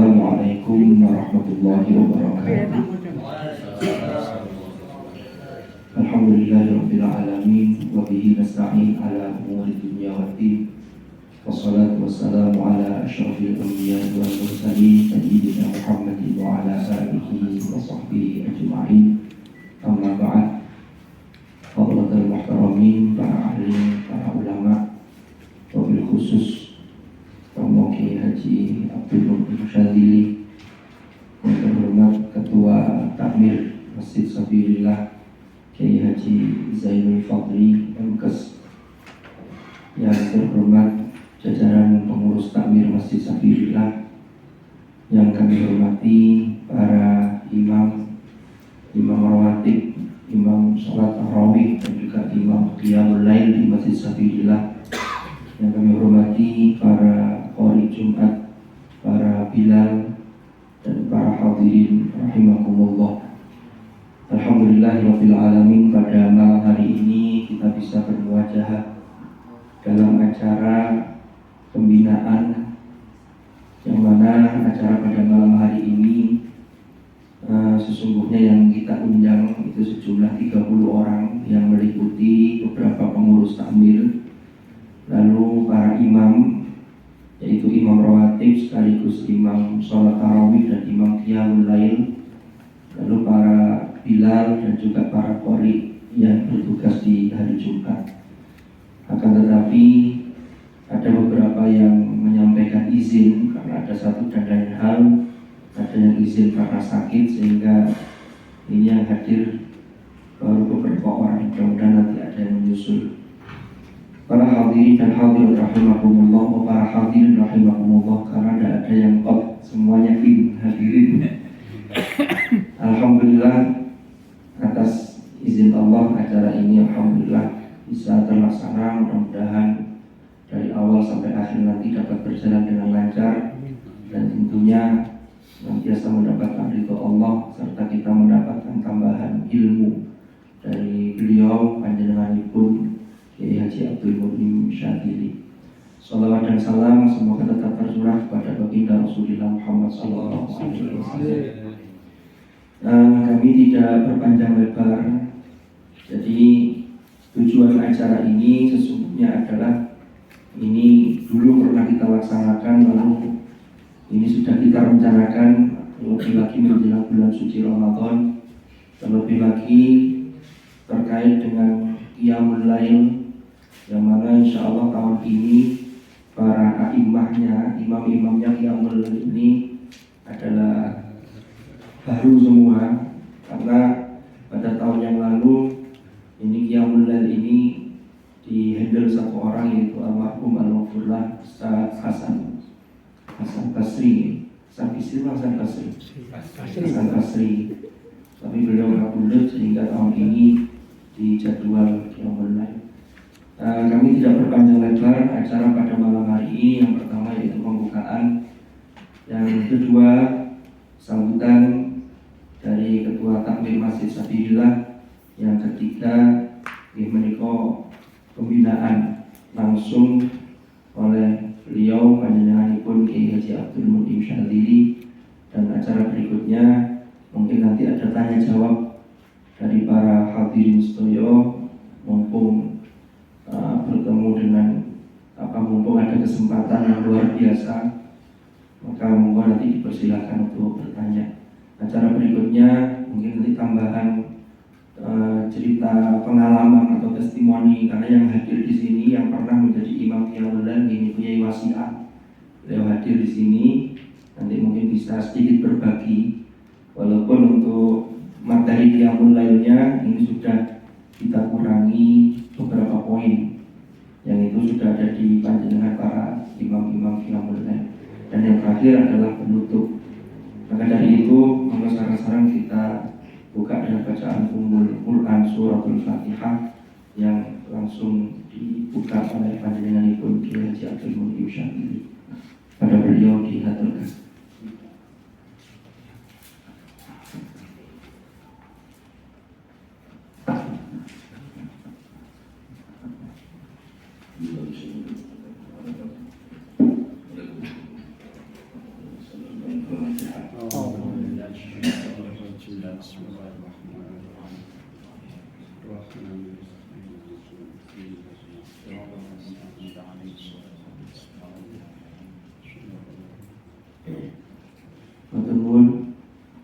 Assalamualaikum warahmatullahi wabarakatuh. Alhamdulillahirabbil alamin wa bihi nasta'in ala umuri dunya waddin. Wassalatu wassalamu ala asyrafil anbiya'i wal mursalin sayyidina Muhammadin wa ala alihi wa sahbihi ajma'in. Amma ba'd. Fadlatul muhtaramin, para ahli, para ulama, wabil khusus Romo Kiai Haji Abdul Muhsin Syadzili, yang terhormat Ketua Takmir Masjid Sabilillah Kiai Haji Zainul Fadli MKes, yang terhormat jajaran pengurus Takmir Masjid Sabilillah, yang kami hormati para imam, imam rawatib, imam sholat tarawih, dan juga imam qiyamul lail di Masjid Sabilillah, yang kami hormati para qori Jumat, para bilal, dan para hadirin rahimakumullah. Alhamdulillahirabbil alamin, pada malam hari ini kita bisa bermuajahah dalam acara pembinaan, yang mana acara pada malam hari ini sesungguhnya yang kita undang itu sejumlah 30 orang, yang meliputi beberapa pengurus takmir, lalu para imam, yaitu imam rawatib sekaligus imam sholat tarawih dan imam qiyamul lail, lalu para bilal dan juga para qori yang bertugas di hari Jumat. Akan tetapi ada beberapa yang menyampaikan izin karena ada satu dan lain hal, ada yang izin karena sakit, sehingga ini yang hadir baru beberapa orang, mudah-mudahan nanti ada yang menyusul. Para hadirin dan hadirat rahimakumullah, para hadirin rahimakumullah, karena tidak ada yang out, semuanya hadirin. Alhamdulillah, atas izin Allah acara ini alhamdulillah bisa terlaksana. Mudah-mudahan dari awal sampai akhir nanti dapat berjalan dengan lancar, dan tentunya senantiasa mendapatkan ridho Allah, serta kita mendapatkan tambahan ilmu dari beliau panjenenganipun Kiai Haji Abdul Muhsin Syadzili. Salawat dan salam semoga tetap tercurah kepada baginda Rasulullah Muhammad SAW. Kami tidak berpanjang lebar. Jadi tujuan acara ini sesungguhnya adalah, ini dulu pernah kita laksanakan, lalu ini sudah kita rencanakan, terlebih lagi menjelang bulan suci Ramadan, terlebih lagi terkait dengan qiyamul lail, yang mana insya Allah tahun ini para a'immahnya, imam-imamnya qiyamul lail ini adalah baru semua, karena pada tahun yang lalu ini qiyamul lail ini dihandle satu orang, yaitu almarhum al-Mufurlah Ustaz Hasan Basri, Hasan Basri, tapi beliau kabudut sehingga tahun ini dijadwal qiyamul lail. Kami tidak berpanjang lebar. Acara pada malam hari ini yang pertama yaitu pembukaan, yang kedua sambutan dari Ketua Takmir Masjid Sabilillah, yang ketiga menika pembinaan langsung oleh beliau panjenenganipun Kiai Haji Abdul Muhsin Syadzili, dan acara berikutnya mungkin nanti ada tanya jawab dari para hadirin sedaya, mumpung bertemu dengan mumpung ada kesempatan yang luar biasa, maka monggo nanti dipersilakan untuk bertanya. Acara berikutnya mungkin nanti tambahan cerita pengalaman atau testimoni, karena yang hadir di sini yang pernah menjadi imam qiyamul lail ini punya wasiat, beliau hadir di sini, nanti mungkin bisa sedikit berbagi, walaupun untuk materi qiyamul lailnya ini sudah kita kurangi beberapa poin, yang itu sudah ada di panjenengan para imam-imam qiyamul lail. Dan yang terakhir adalah penutup. Maka dari itu, maka sekarang kita buka dengan bacaan Ummul Quran Suratul Fatihah, yang langsung dibuka oleh panjenenganipun Kiai Haji Abdul Muhsin Syadzili. Pada beliau dihaturkan. Bismillahirrahmanirrahim. Matur nuwun.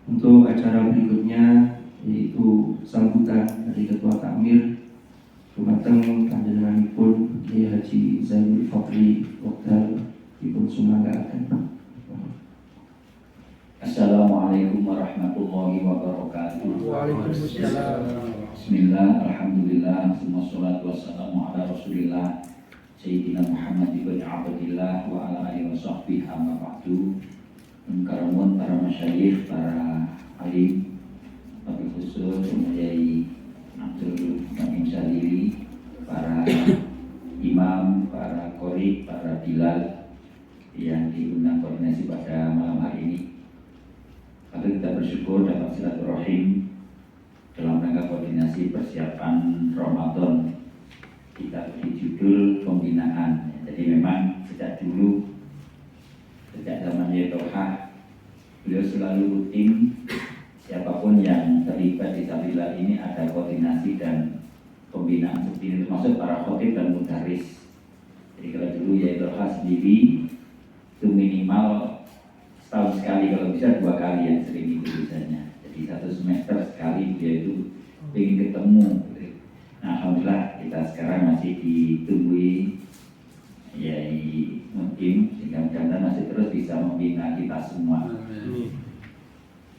Untuk acara berikutnya yaitu sambutan dari Ketua Takmir dumateng panjenenganipun Kiai Haji Zainul Fakri Wekdal dipun sumanggaken. Assalamualaikum warahmatullahi wabarakatuh. Waalaikumsalam. Bismillah, alhamdulillah, wassalatu wassalamu ala rasulillah Sayyidina Muhammad ibn Abdillah wa ala alihi wa sahbihi amma ba'du. Mengkaramun para masyayikh, para alim, Wabil khusus Kiai Abdul Munim Salili, para imam, para qori, para bilal yang diundang koordinasi pada malam hari ini. Lalu kita bersyukur dapat silaturahim dalam rangka koordinasi persiapan Ramadan. Kita beri judul pembinaan. Jadi memang sejak dulu, sejak zaman Yetoha, beliau selalu rutin siapapun yang terlibat di Sabilillah ini ada koordinasi dan pembinaan seperti ini, termasuk para khotib dan mudaris. Jadi kalau dulu Yetoha sendiri itu minimal setahun sekali, kalau bisa 2 kali yang sering itu biasanya. Jadi 1 semester sekali dia itu ingin ketemu. Nah, alhamdulillah kita sekarang masih ditunggui Yai Mukim, sehingga mudah-mudahan masih terus bisa membina kita semua.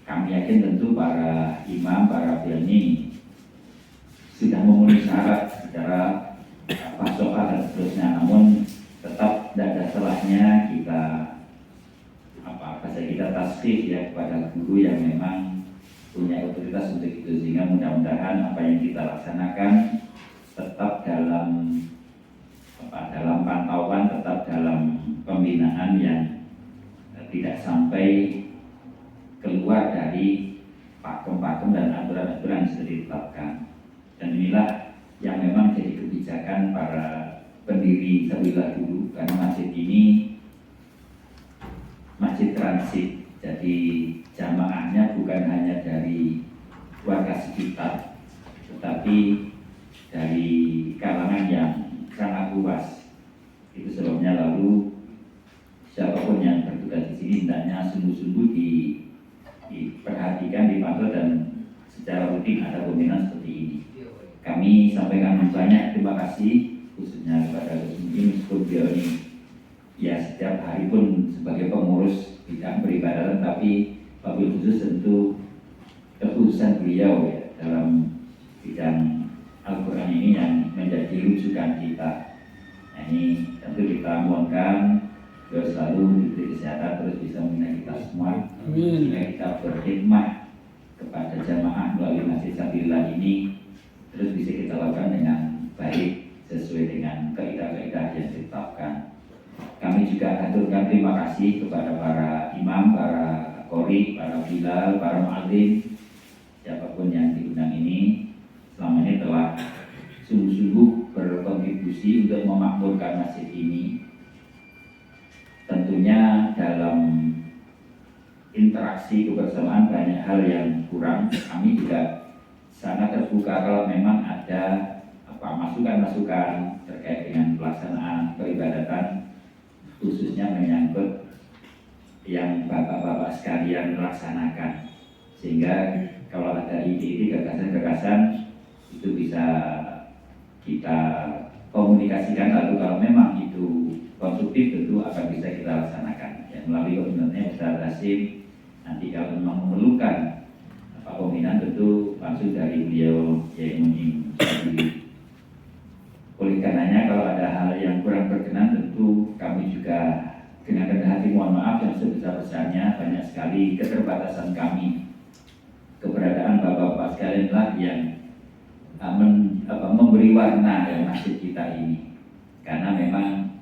Kami yakin tentu para imam, para pilni sudah memenuhi syarat secara pasokan dan seterusnya, namun tetap tidak ada salahnya kita tasbih ya kepada guru yang memang punya otoritas untuk itu, sehingga mudah-mudahan apa yang kita laksanakan tetap dalam pantauan, tetap dalam pembinaan yang tidak sampai keluar dari pakem-pakem dan aturan-aturan yang sudah ditetapkan. Dan inilah yang memang jadi kebijakan para pendiri Sabilillah dulu, karena masjid ini masjid transit, jadi jamaahnya bukan hanya dari warga sekitar, tetapi dari kalangan yang sangat luas. Itu sebabnya lalu siapapun yang bertugas di sini hendaknya sungguh-sungguh diperhatikan, dipantau, dan secara rutin ada pembinaan seperti ini. Kami sampaikan banyak terima kasih khususnya kepada Gus Muhyiddin, meskipun beliau ini ya setiap hari pun sebagai pengurus bidang peribadatan, tapi wabil khusus tentu kekhususan beliau ya dalam bidang Al-Quran ini yang menjadi rujukan kita. Nah, ini tentu kita mohonkan beliau selalu diberi kesehatan, terus bisa membina kita semua, sehingga kita berkhidmat kepada jamaah melalui Masjid Sabilillah ini terus bisa kita lakukan dengan baik sesuai dengan kaidah-kaidah yang ditetapkan. Kami juga aturkan terima kasih kepada para imam, para qori, para bilal, para muadzin, siapapun yang diundang ini selama ini telah sungguh-sungguh berkontribusi untuk memakmurkan masjid ini. Tentunya dalam interaksi kebersamaan banyak hal yang kurang. Kami juga sangat terbuka kalau memang ada masukan-masukan terkait dengan pelaksanaan peribadatan, khususnya menyangkut yang bapak-bapak sekalian laksanakan, sehingga kalau ada ide-ide, gagasan-gagasan itu bisa kita komunikasikan, lalu kalau memang itu konstruktif tentu akan bisa kita laksanakan ya, melalui koordinatnya Ustaz Hasim. Nanti kalau memang memerlukan pembinaan tentu langsung dari beliau Yai Munim sendiri. Oleh karenanya kalau ada hal yang kurang berkenan tentu kami juga dengan rendah hati mohon maaf yang sebesar-besarnya. Banyak sekali keterbatasan kami. Keberadaan bapak-bapak sekalian lah yang memberi warna dalam masjid kita ini, karena memang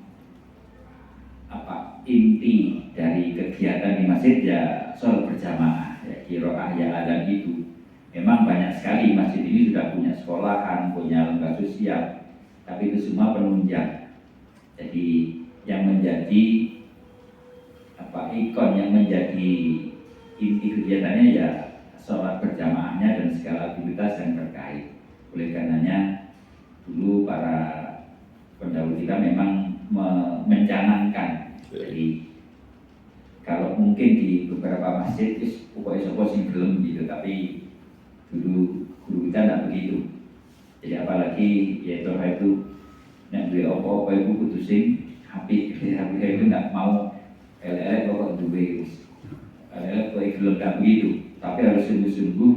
inti dari kegiatan di masjid ya sholat berjamaah, ya qiraah, ya adzan itu. Memang banyak sekali masjid ini sudah punya sekolahan, punya lembaga sosial, tapi itu semua penunjang. Jadi yang menjadi ikon, yang menjadi inti kegiatannya ya sholat berjamaahnya dan segala aktivitas yang terkait. Oleh karenanya dulu para pendahulu kita memang mencanangkan. Jadi kalau mungkin di beberapa masjid pokoknya sopo sing gelem gitu, tapi dulu guru kita tidak begitu. Jadi apalagi yaitu itu nek duwe apa-apa iku kudu sing apik. Apik itu tidak mau elek-elek kok duwe elek kok gelem tidak begitu, tapi harus sungguh-sungguh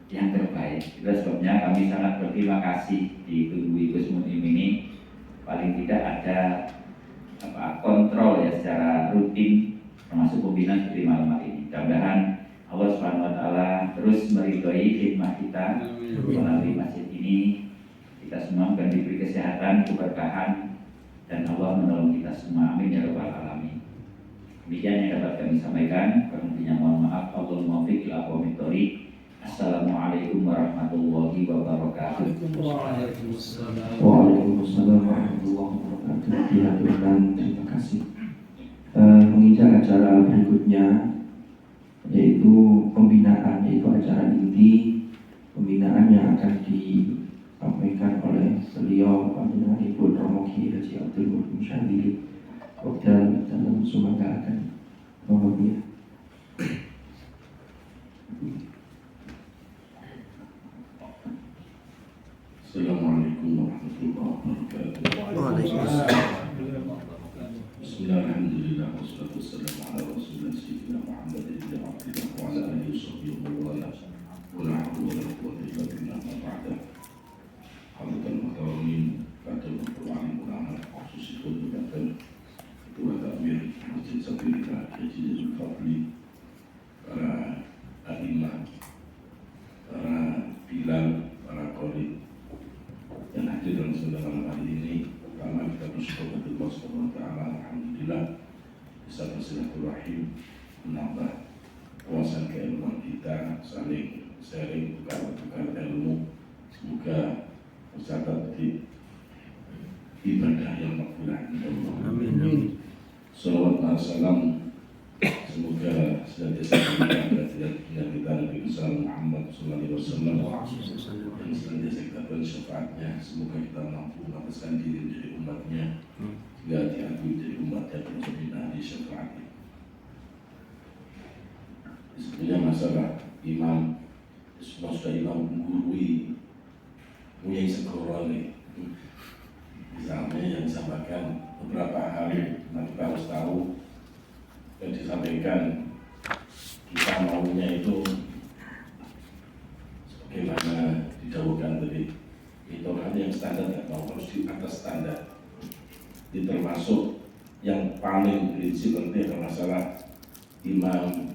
yang terbaik. Itu sebabnya kami sangat berterima kasih di Tubuh Gus Munim ini. Paling tidak ada kontrol ya secara rutin, termasuk pembinaan seperti malam hari ini. Mudah-mudahan Allah Subhanahu Wa Taala terus meridhoi khidmat kita melalui masjid ini. Kita semua akan diberi kesehatan, keberkahan, dan Allah menolong kita semua. Amin ya rabbal alamin. Demikian yang dapat kami sampaikan. Kurang mohon maaf. Allahumma fiqh ila aqwamit thoriq. Assalamualaikum warahmatullahi wabarakatuh. Waalaikumsalam warahmatullahi wabarakatuh. Dihaturkan, terima kasih. Menginjak acara berikutnya yaitu pembinaan, yaitu acara inti pembinaan yang akan disampaikan oleh beliau Panjenengan Ibu Romo Kiai Haji Abdul Muhsin Syadzili Wakil dalam Sumangga akan mengumumnya. Assalamualaikum warahmatullahi wabarakatuh. Bismillahirrahmanirrahim. Wassalatu wassalamu ala rasulillah sayyidina Muhammadin wa ala alihi washabbihi wa wala. Wa la hawla wa la quwwata illa billah ma ba'da. Hadirin muhtaраmin, kadang Al-Qur'an ulama khusus itu kadang Ketua Takmir Masjid Sabilillah Haji Zulfadli, para a'imah, para bilal, para qori yang hadir dalam malam hari ini. Pertama kita bersyukur kepada Allah Subhanahu Wa Taala, alhamdulillah bisa bersilaturahim, menambah wawasan keilmuan kita, saling sharing, tukar ilmu. Semoga tercatat di ibadah yang makbul. Amin. Salawat dan salam semoga senantiasa dengan kita Nabi besar Muhammad Sallallahu Alaihi Wasallam dan senantiasa kita bersyafaatnya. Semoga kita mampu melepaskan diri menjadi umatnya hingga diakui menjadi umatnya bersabina di syafaatnya. Sebenarnya masalah imam, semua sudah imam menggurui, punya segoro nih. Misalnya yang disampaikan beberapa hal yang kita harus tahu dan disampaikan, kita maunya itu sebagaimana didahulukan tadi, itu hal yang standar, tidak mau harus di atas standar. Ini termasuk yang paling prinsip penting adalah masalah imam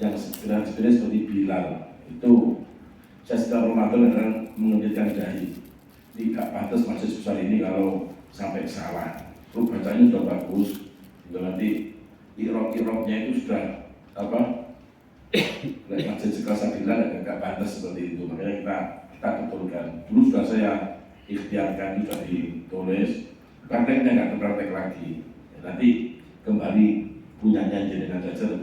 yang segera seperti Bilal itu. Saya setelah Ramadan akan mengendalikan dahi. Ini gak pantas masjid besar ini kalau sampai salah. Terus bacanya sudah bagus, itu nanti irok-iroknya itu sudah apa? Masjid sekelas Bilal agak pantas seperti itu. Makanya kita betulkan. Dulu sudah saya ikhtiarkan, sudah ditulis. Prakteknya nggak terpraktek lagi. Nanti kembali punyanya jenengan saja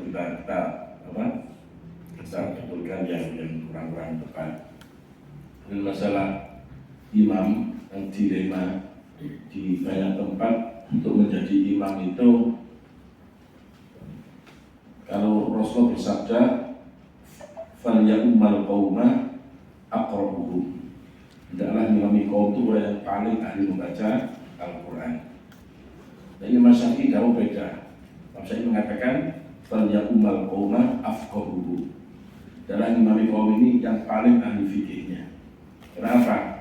kita betulkan yang kurang-kurang tepat. Dan masalah imam yang dilema di banyak tempat untuk menjadi imam itu, kalau Rasulullah bersabda fal ya'ummal qauma aqra'uhum, hendaklah imami kaum itu orang yang paling ahli membaca Al-Quran. Dan Imam Syafi'i jauh beda. Imam Syafi'i mengatakan fal ya'ummal qauma afqahuhum, adalah imami kaum ini yang paling ahli fikihnya. Kenapa?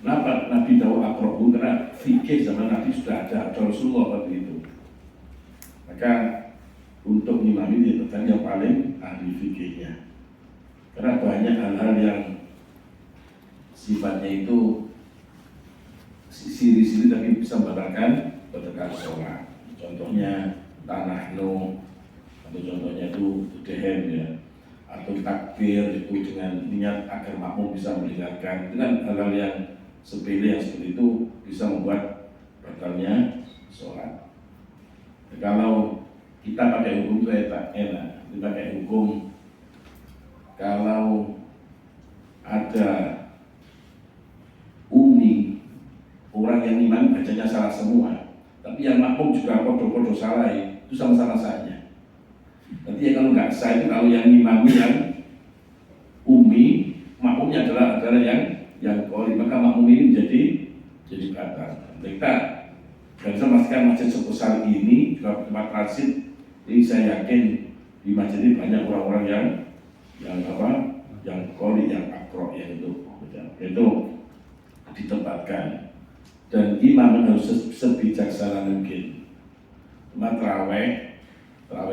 Kenapa Nabi Dawud Akrobu? Karena fikih zaman Nabi sudah ada Rasulullah waktu itu. Maka untuk imami dia tetap yang paling ahli fikihnya. Karena banyak hal-hal yang sifatnya itu siri-siri tapi bisa membatalkan sholat. Contohnya tanah no, atau contohnya itu dehen ya, atau takbir itu dengan niat agar makmum bisa mendengarkan. Dengan hal-hal yang sepele yang seperti itu bisa membuat batalnya sholat. Kalau kita pakai hukum itu enak, pakai hukum. Kalau ada umi, orang yang imam bacanya salah semua, tapi yang makmum juga podo-podo salah, itu sama-sama saja. Nanti ya kalau nggak sah itu kalau yang imami yang umi, makmumnya adalah yang qori, maka makmum ini jadi batal. Kita dan bisa memastikan masjid sebesar ini juga tempat transit. Jadi saya yakin di masjid ini banyak orang-orang yang qori, yang akro, yang itu ditempatkan. Dan imam harus sebijaksana mungkin. Terawih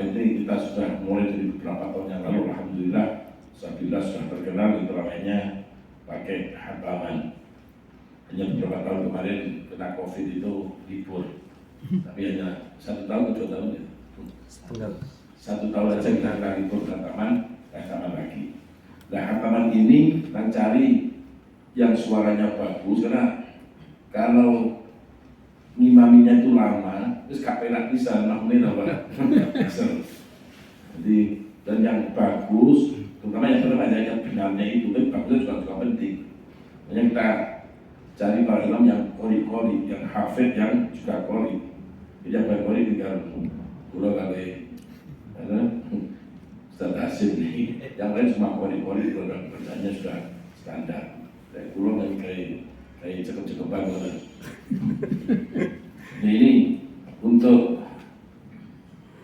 ini kita sudah mulai dari beberapa tahun yang lalu, alhamdulillah, sudah terkenal di terawihnya pakai hataman. Hanya beberapa tahun kemarin kena COVID itu libur, tapi hanya 1 tahun atau 2 tahun ya. 1 tahun saja kita kena libur hataman lagi. Nah, hataman ini kita cari yang suaranya bagus, karena kalau ngimaminya itu lama, terus gak penak bisa makmumin apa. Jadi dan yang bagus, terutama yang benarnya itu kan bagusnya juga penting. Makanya kita cari para imam yang qori, yang hafid, yang juga qori. Jadi yang qori tinggal pulang kali, Ustaz Hasim nih. Yang lain semua qori, kalau kerjanya sudah standar. Kayak pulang yang kayak cekep-cekepan gitu. Nah ini untuk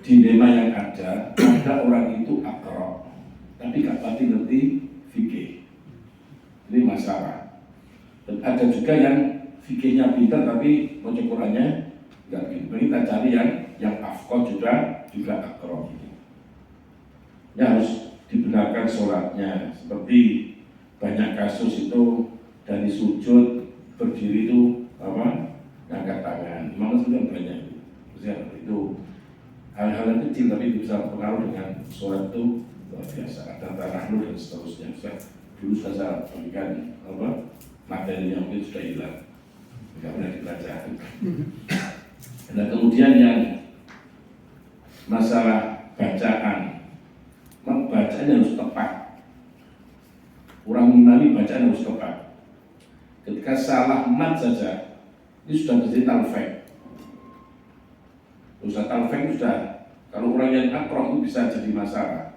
dilema yang ada orang itu akrab, tapi gak pasti ngerti fikih. Ini masalah. Dan ada juga yang fikihnya pintar tapi baca Qurannya nggak pintar. Kita cari yang afqah juga akrab. Ya harus dibenarkan sholatnya. Seperti banyak kasus itu dari sujud berdiri itu ngangkat tangan. Memang sudah banyak itu hal-hal yang kecil tapi itu bisa berpengaruh dengan sholat itu luar biasa. Ada tarawih dan seterusnya. Dulu saya berikan materinya mungkin sudah hilang, tidak pernah dibaca. Nah kemudian yang masalah bacaan, bacaan harus tepat. Orang imami bacaan harus tepat. Ketika salah mat saja, ini sudah menjadi talfek. Usaha talfek itu sudah, kalau orang yang akroh itu bisa jadi masalah.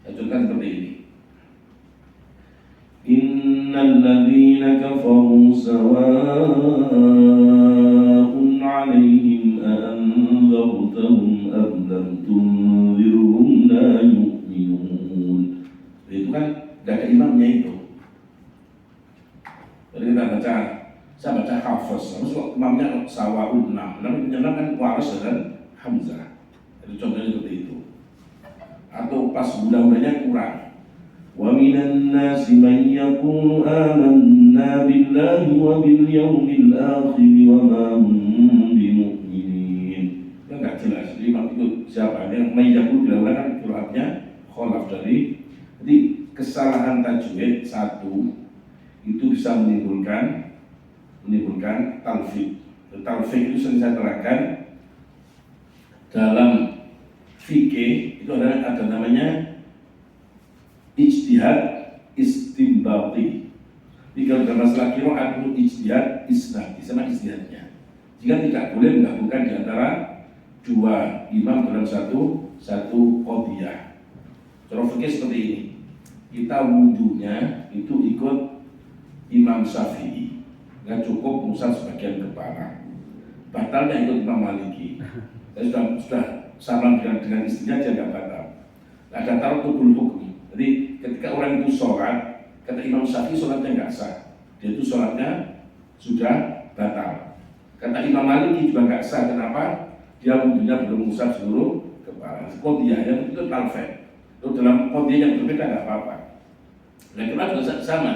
Ya contohnya seperti ini. Innal ladzina kafaru sawa'un 'alaihim a anzartahum am lam tunzirhum la yu'minun. Itu kan tidak ada imamnya itu. Jadi kita baca, saya baca hafaz, terus imamnya sawa'un 6, namanya kan waras dan hamzah. Jadi contohnya seperti itu. Atau pas bunda-bundanya kurang. Wa minan nasi man yaqulu amanna billahi wa bil yawmil akhir wa ma hum bimu'minin. Itu enggak jelas. Jadi maksud siapa yang mayyaku dilakukan qiraatnya kholaf dari. Jadi kesalahan tajwid satu itu bisa menimbulkan talfik. Talfik itu sering saya terangkan dalam fikih itu ada namanya ijtihad istimbati. Jika dalam masalah qiraat itu ijtihad isnadi sama ijtihadnya. Jika tidak boleh menggabungkan di antara dua imam dalam satu qadhiyah. Cara fikih seperti ini. Kita wudunya itu ikut Imam Syafi'i. Nggak cukup mengusap sebagian kepala. Batalnya ikut Imam Maliki. Saya sudah sama dengan istrinya dia nggak batal. Ada taruh tukul hukum. Jadi ketika orang itu sholat, kata Imam Syafi'i sholatnya nggak sah. Dia itu sholatnya sudah batal. Kata Imam Maliki juga nggak sah. Kenapa? Dia wudunya belum mengusap seluruh kepala. Qadhiyah yang itu talfek. Itu dalam qadhiyah yang berbeda nggak apa-apa. Nah kita juga sama.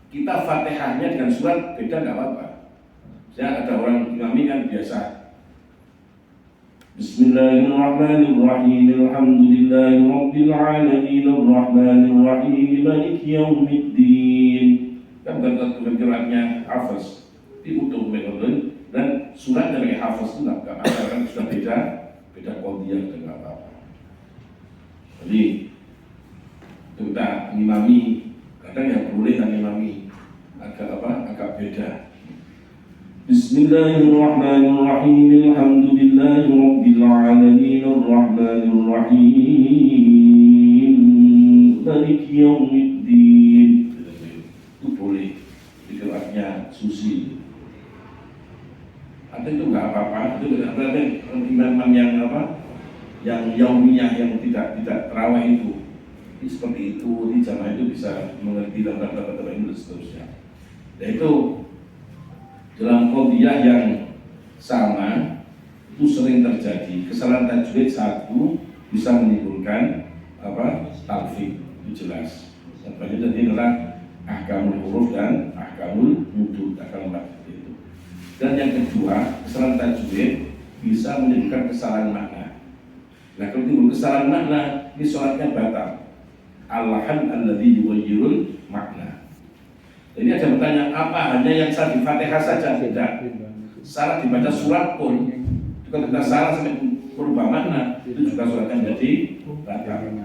Kita Fatihahnya dengan surat beda nggak apa-apa. Saya ada orang imami kan biasa. Bismillahirrahmanirrahim. Alhamdulillahi rabbil alamin arrahmanir rahim maliki yaumiddin. Kan bukan qiraatnya hafaz. Diutuh metode dan surat dari hafaz itu enggak ada kan sudah beda qadhiyah dan enggak apa-apa. Jadi kita ngimami, kadang yang boleh dan ngimami agak beda. Bismillahirrahmanirrahim. Alhamdulillahi rabbil alamin arrahmanir rahim maliki yaumiddin. Itu boleh. Itu artinya susi. Atau itu enggak apa-apa. Itu berarti imam yang yang yaumiyah yang tidak terawih itu. Ini seperti itu, di jamaah itu bisa mengerti dan ini dan seterusnya. Yaitu dalam qadiyah yang sama itu sering terjadi kesalahan tajwid satu bisa menimbulkan talfik, itu jelas. Dan banyak tadi adalah ahkamul huruf dan ahkamul mudud, ahkamul mad itu. Dan yang kedua, kesalahan tajwid bisa menimbulkan kesalahan makna. Nah, kalau timbul kesalahan makna, ini sholatnya batal. Allahan alladzi yuwayyirul makna. Jadi ada pertanyaan, apa hanya yang salah di Fatihah saja? Tidak. Salah dibaca surat pun, kalau kita salah sampai merubah makna, itu juga sholatnya menjadi batal.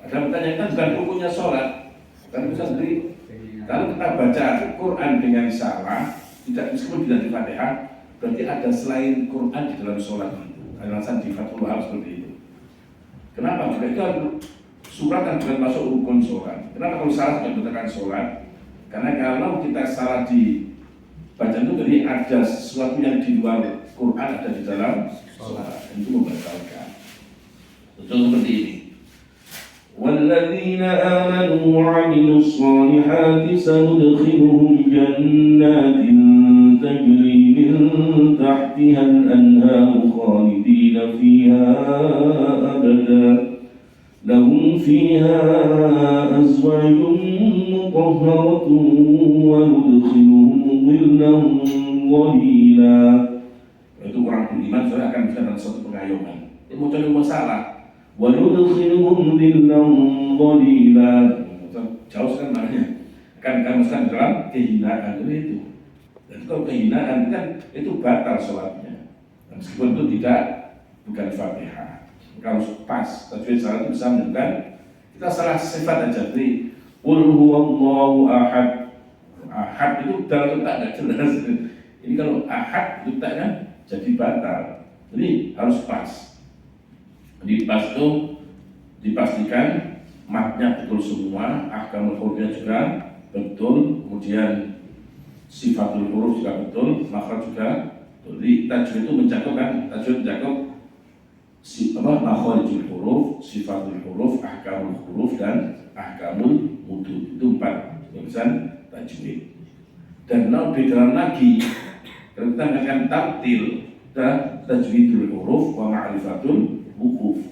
Ada pertanyaan, kan bukan hukumnya sholat. Kan bisa sendiri. Kalau kita baca Quran dengan salah, tidak meskipun tidak di Fatihah, berarti ada selain Quran di dalam sholat itu. Alasan di Fathullah seperti itu. Kenapa? Juga itu surat kan bukan masuk rukun sholat. Kenapa kalau salah tidak membatalkan sholat? Karena kalau kita salah di bacaan itu, jadi ada sesuatu yang di luar Quran ada di dalam sholat, itu membatalkan. Contoh seperti ini. وَالَّذِينَ آمَنُوا وَعَمِلُوا الصَّالِحَاتِ سَنُدْخِلُهُمْ جَنَّاتٍ تَجْرِي مِنْ تَحْتِهَا الْأَنْهَارُ خَالِدِينَ فِيهَا أَبَدًا لَهُمْ فِيهَا أَزْوَاجٌ مُطَهَّرَةٌ وَنُدْخِلُهُمْ ظِلًّا ظَلِيلًا. Itu orang beriman saya akan bisa dalam satu pengayoman. Ini mau cari masalah. وَنُدْخِلُهُمْ ظِلًّا ظَلِيلًا. Jauh sekali maknanya. Akan kami masukkan dalam kehinaan itu. Dan kalau kehinaan kan itu batal sholatnya. Meskipun itu bukan Fatihah. Kalau pas, tajwid salah itu bisa menunjukkan kita salah sifat aja. Jadi Qul huwallahu ahad. Ahad itu dalam letak nggak jelas. Ini kalau ahad letaknya jadi batal. Jadi harus pas. Di pas itu dipastikan matnya betul semua, ahkamul hurufnya juga betul, kemudian sifatul huruf juga betul, makhraj juga betul. Jadi tajwid itu mencakup makhrijul huruf, sifatul huruf, ahkamul huruf dan ahkamul mudud. Itu 4 bagian tajwid. Dan lebih dalam lagi, kalau kita mengatakan tartil dan tajwidul huruf wa ma'rifatul wukuf.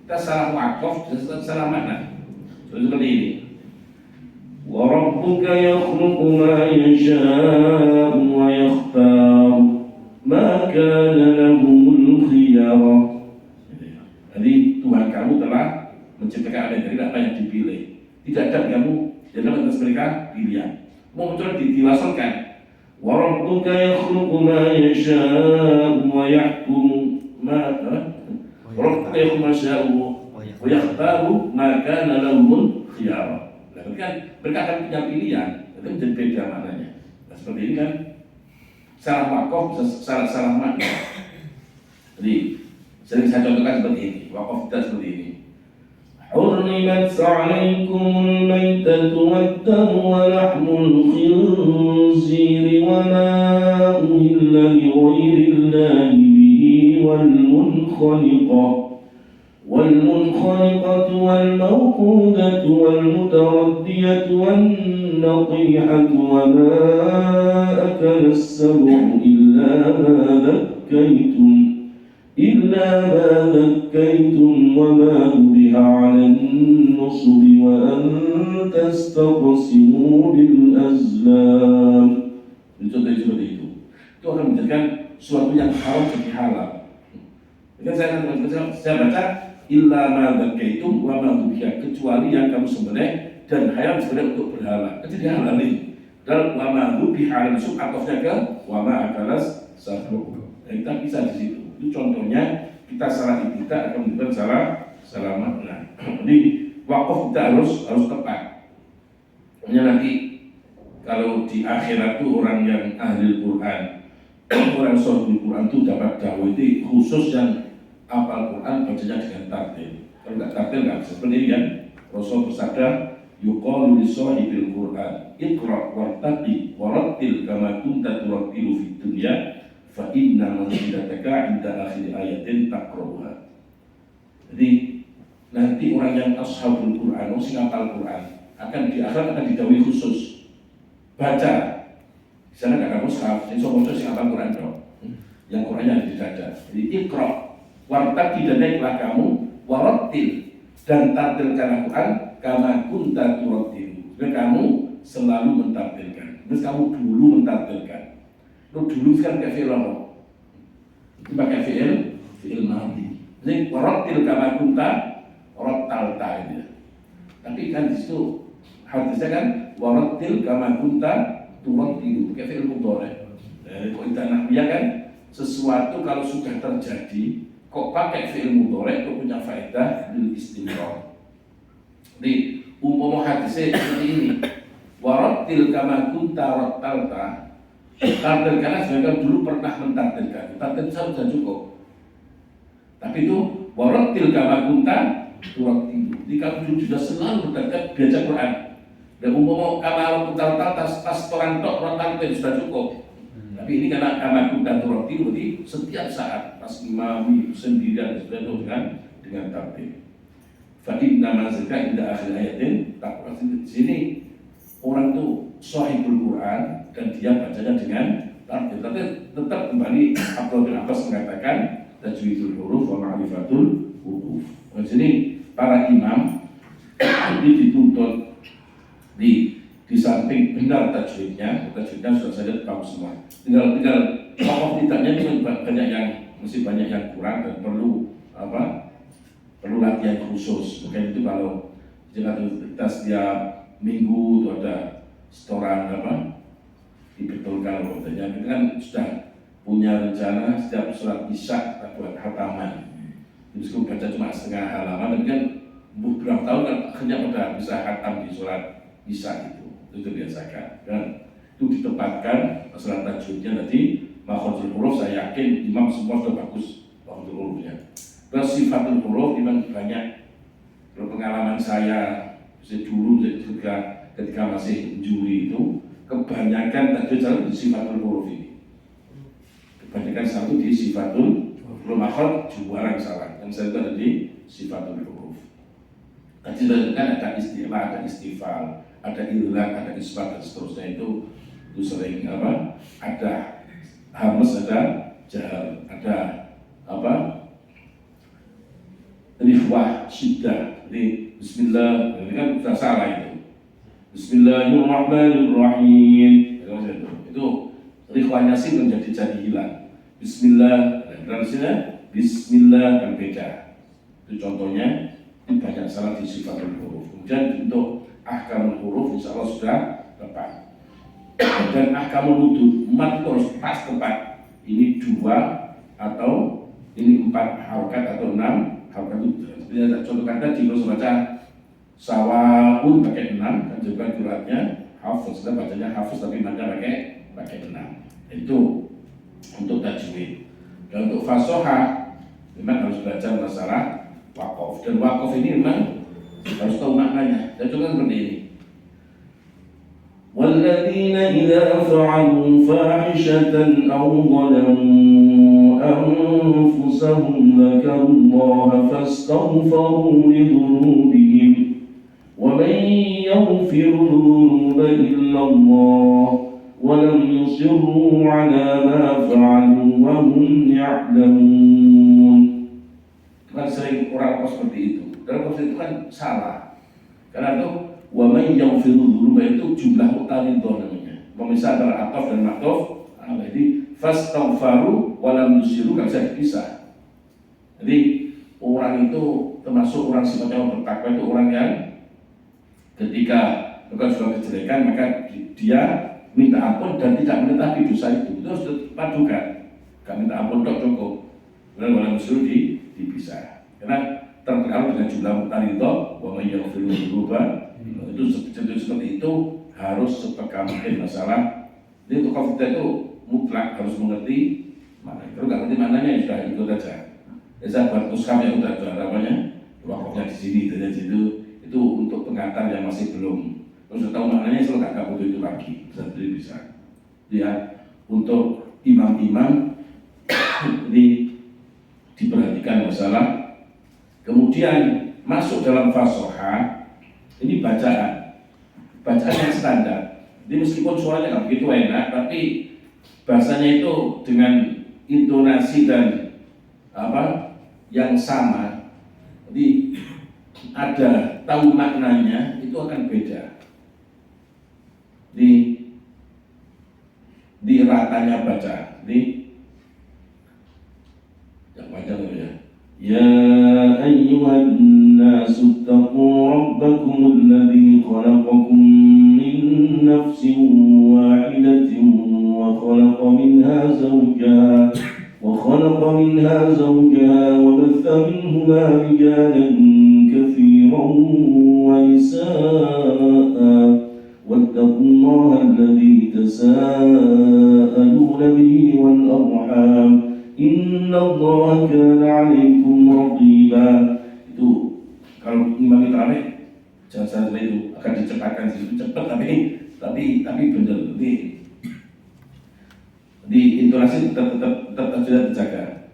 Kita salah wakaf, salah makna. Seperti ini. Wa rabbuka yakhluqu ma yasha'u wa yakhtar ma kana lahumul khiyarah. Jadi Tuhan kamu telah menciptakan dari apa yang dipilih. Tidak ada kamu dalam atas mereka pilihan. Mau betul diwasalkan. Wa rabbuka yakhluqu ma yasha'u wa yahkumu ma Rabbuka yakhluqu ma yasha'u wa yakhtaru ma kana lahumul khiyarah. Kan mereka akan punya pilihan, itu menjadi beda maknanya. Nah, seperti ini kan salah wakaf, salah makna. Jadi sering saya contohkan seperti ini, wakaf kita seperti ini. Hurrimat alaikumul maitatu wad-damu wa lahmul khinziri wa ma uhilla li ghairillahi bihi wal munkhaliqah والمنخنقة والموقودة والمتردية والنطيحة وما أكل السبع إلا ما ذكيتم وما ذبح على النصب وأن تستقسموا بالأزلام. Contoh seperti itu. Itu akan menjadikan sesuatu yang haram jadi halal. Saya baca illa ma dzakaitum wa ma dhubiha, kecuali yang kamu sembelih dan hayam sembelih untuk berhala. Jadi halal ini. Dan wa ma dhubiha ala nusuk, atofnya ke wa ma akalas sabu. Kita bisa di situ. Itu contohnya kita salah ibadah akan menjadi salah selamat. Nah, jadi wakaf kita harus tepat. Hanya nanti kalau di akhirat tuh orang yang ahli Quran, orang sahih Quran itu dapat dawuh itu khusus yang hafal Quran bacanya dengan tartil. Kalau nggak tartil nggak bisa. Seperti ini kan Rasul bersabda, yuqalu li sahibil Quran iqra wartaqi warattil kama kunta turattilu fid dunya fa inna manzilataka inda akhir ayatin taqra'uha. Jadi nanti orang yang ashabul Quran, sing hafal Quran akan di akhirat akan didhawuhi khusus baca. Di sana nggak ada mushaf, sing sopo sing hafal Quran dong. Yang Qurannya ada di dada. Jadi iqra wartaqi dan naiklah kamu warattil dan tartilkan Al-Quran kama kunta turattilu. Dan kamu selalu mentartilkan. Terus kamu dulu mentartilkan. Lo dulu kan kayak fi'il apa? Itu pakai fi'il madhi. Jadi warattil kama kunta rattalta itu. Tapi kan di situ hadisnya kan warattil kama kunta turattilu, pakai fi'il mudhari. Dari kaidah nahwiyah kan sesuatu kalau sudah terjadi kok pakai fi'il mudhari kok punya faedah lil istimrar. Jadi umpama hadisnya seperti ini, warattil kama kunta rattalta. Tartilkan sebenarnya dulu pernah mentartilkan. Tartil sudah cukup. Tapi itu warattil kama kunta turattilu. Jadi kamu dulu sudah selalu mentartilkan baca Quran. Dan umpama kama kunta rattalta tas toran tok rattalta sudah cukup. Tapi ini karena kunta turattilu, berarti setiap saat pas imam sendirian sudah itu dengan tartil. Fa inna manzilaka inda akhir ayatin taqwa. Di sini orang tuh sahibul Quran dan dia bacanya dengan tartil. Tapi tetap kembali Abdullah bin Abbas mengatakan tajwidul huruf wa ma'rifatul huruf. Di sini para imam ini dituntut di samping benar tajwidnya sudah saya tahu semua. Tinggal wakaf tidaknya itu banyak yang masih banyak yang kurang dan perlu latihan khusus. Mungkin itu kalau kita setiap minggu itu ada setoran dibetulkan katanya. Kita kan sudah punya rencana setiap sholat isya kita buat khataman. Meskipun baca cuma setengah halaman, tapi kan beberapa tahun kan akhirnya pada bisa khatam di sholat isya itu dibiasakan. Dan itu ditempatkan masalah tajwidnya tadi makhrajul huruf. Saya yakin imam semua sudah bagus makhrajul hurufnya. Terus sifatul huruf memang banyak. Kalau pengalaman saya dulu ketika masih juri itu kebanyakan tajwid selalu di sifatul huruf ini. Kebanyakan selalu di sifatul huruf makhraj juara salah. Yang saya itu ada di sifatul huruf. Tadi kan ada istilah, ada istifal, ada ilhaq, ada isbat dan seterusnya itu sering ada hamas, ada jahar, ada rifwah, syiddah. Jadi bismillah, ini kan sudah salah itu. Bismillahirrahmanirrahim. Itu rifwahnya sih jadi hilang. Bismillah, dan sini bismillah kan beda. Itu contohnya banyak salah di sifatul huruf. Kemudian untuk ahkamul huruf insya Allah sudah tepat. Dan ahkamul nudud mat itu harus pas tepat. Ini 2 atau ini 4 harokat atau 6 harokat itu. Seperti ada contohkan tadi kalau baca sawaun pakai 6 kan juga suratnya hafaz. Kita bacanya hafaz tapi maknya pakai 6. Itu untuk tajwid. Dan untuk fasoha memang harus belajar masalah wakaf. Dan wakaf ini memang harus tahu maknanya. Saya contohkan seperti ini. وَالَّذِينَ إِذَا فَعَلُوا فَاحِشَةً أَوْ ظَلَمُوا أَنفُسَهُمْ ذَكَرُوا اللَّهَ فَاسْتَغْفَرُوا لِذُنُوبِهِمْ وَمَنْ يَغْفِرُ الذُّنُوبَ إِلَّا اللَّهُ وَلَمْ يُصِرُّوا عَلَى مَا فَعَلُوا وَهُمْ يَعْلَمُونَ. Kan sering orang seperti itu. Dalam proses itu kan salah. Karena itu wa may yaghfiru dzunuba itu jumlah mutalidzah namanya. Pemisah antara ataf dan ma'tuf. Jadi fastaghfaru wa lam yusiru kan bisa dipisah. Jadi orang itu termasuk orang sifatnya bertakwa itu orang yang ketika melakukan suatu kejelekan maka dia minta ampun dan tidak menetapi dosa itu harus dipadukan. Gak minta ampun tok cukup. Kemudian wa lam yusiru dipisah. Karena terpengaruh dengan jumlah mutaridah wa may yaghfiru dzunuba. Itu seperti itu harus sepeka mungkin masalah. Jadi untuk qafidah itu mutlak harus mengerti mana. Kalau nggak ngerti maknanya ya sudah ikut aja. Ya saya buat mushaf yang udah ada namanya wakafnya di sini dari situ. Itu untuk pengantar yang masih belum. Kalau sudah tahu maknanya selalu nggak butuh itu lagi, sendiri bisa. Ya untuk imam-imam diperhatikan masalah. Kemudian masuk dalam fasoha ini bacaan yang standar. Jadi meskipun suaranya nggak begitu enak, tapi bahasanya itu dengan intonasi dan yang sama. Jadi ada tahu maknanya itu akan beda. Di ratanya baca. Yang panjang itu ya. Ya ayyuhan nasu taqu rabbakum alladhi khalaqakum min nafsin wahidatin wa khalaqa minha zawjaha wa batha minhuma rijalan katsiran wa nisaa واتقوا الله الذي تساءلون به والأرحام إن الله كان عليكم رقيبا. Itu kalau imam tarawih jangan sampai itu akan dicepatkan cepat tapi benar. Di intonasi tetap dijaga.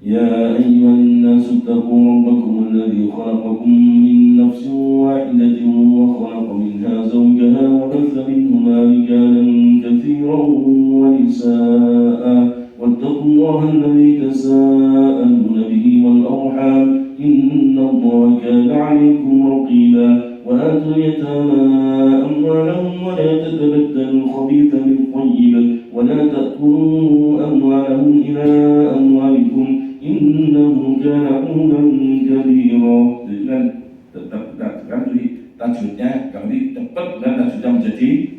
Ya ayyuhan nasu taqu rabbakum alladhi khalaqakum min nafsin wahidatin wa khalaqa minha zawjaha wa batha minhuma rijalan katsiran wa nisaa'a wattaqullaha alladhi tasaaluna bihi wal arham innallaha kana 'alaykum raqiba wa atul yatama amwalahum wa la tatabaddalu al-khabitha bil-tayyib wa la ta'kulu amwalahum ila amwalikum innahu kana huban kabira. Jadi kan tetap tajwidnya kami cepat dan tajwidnya menjadi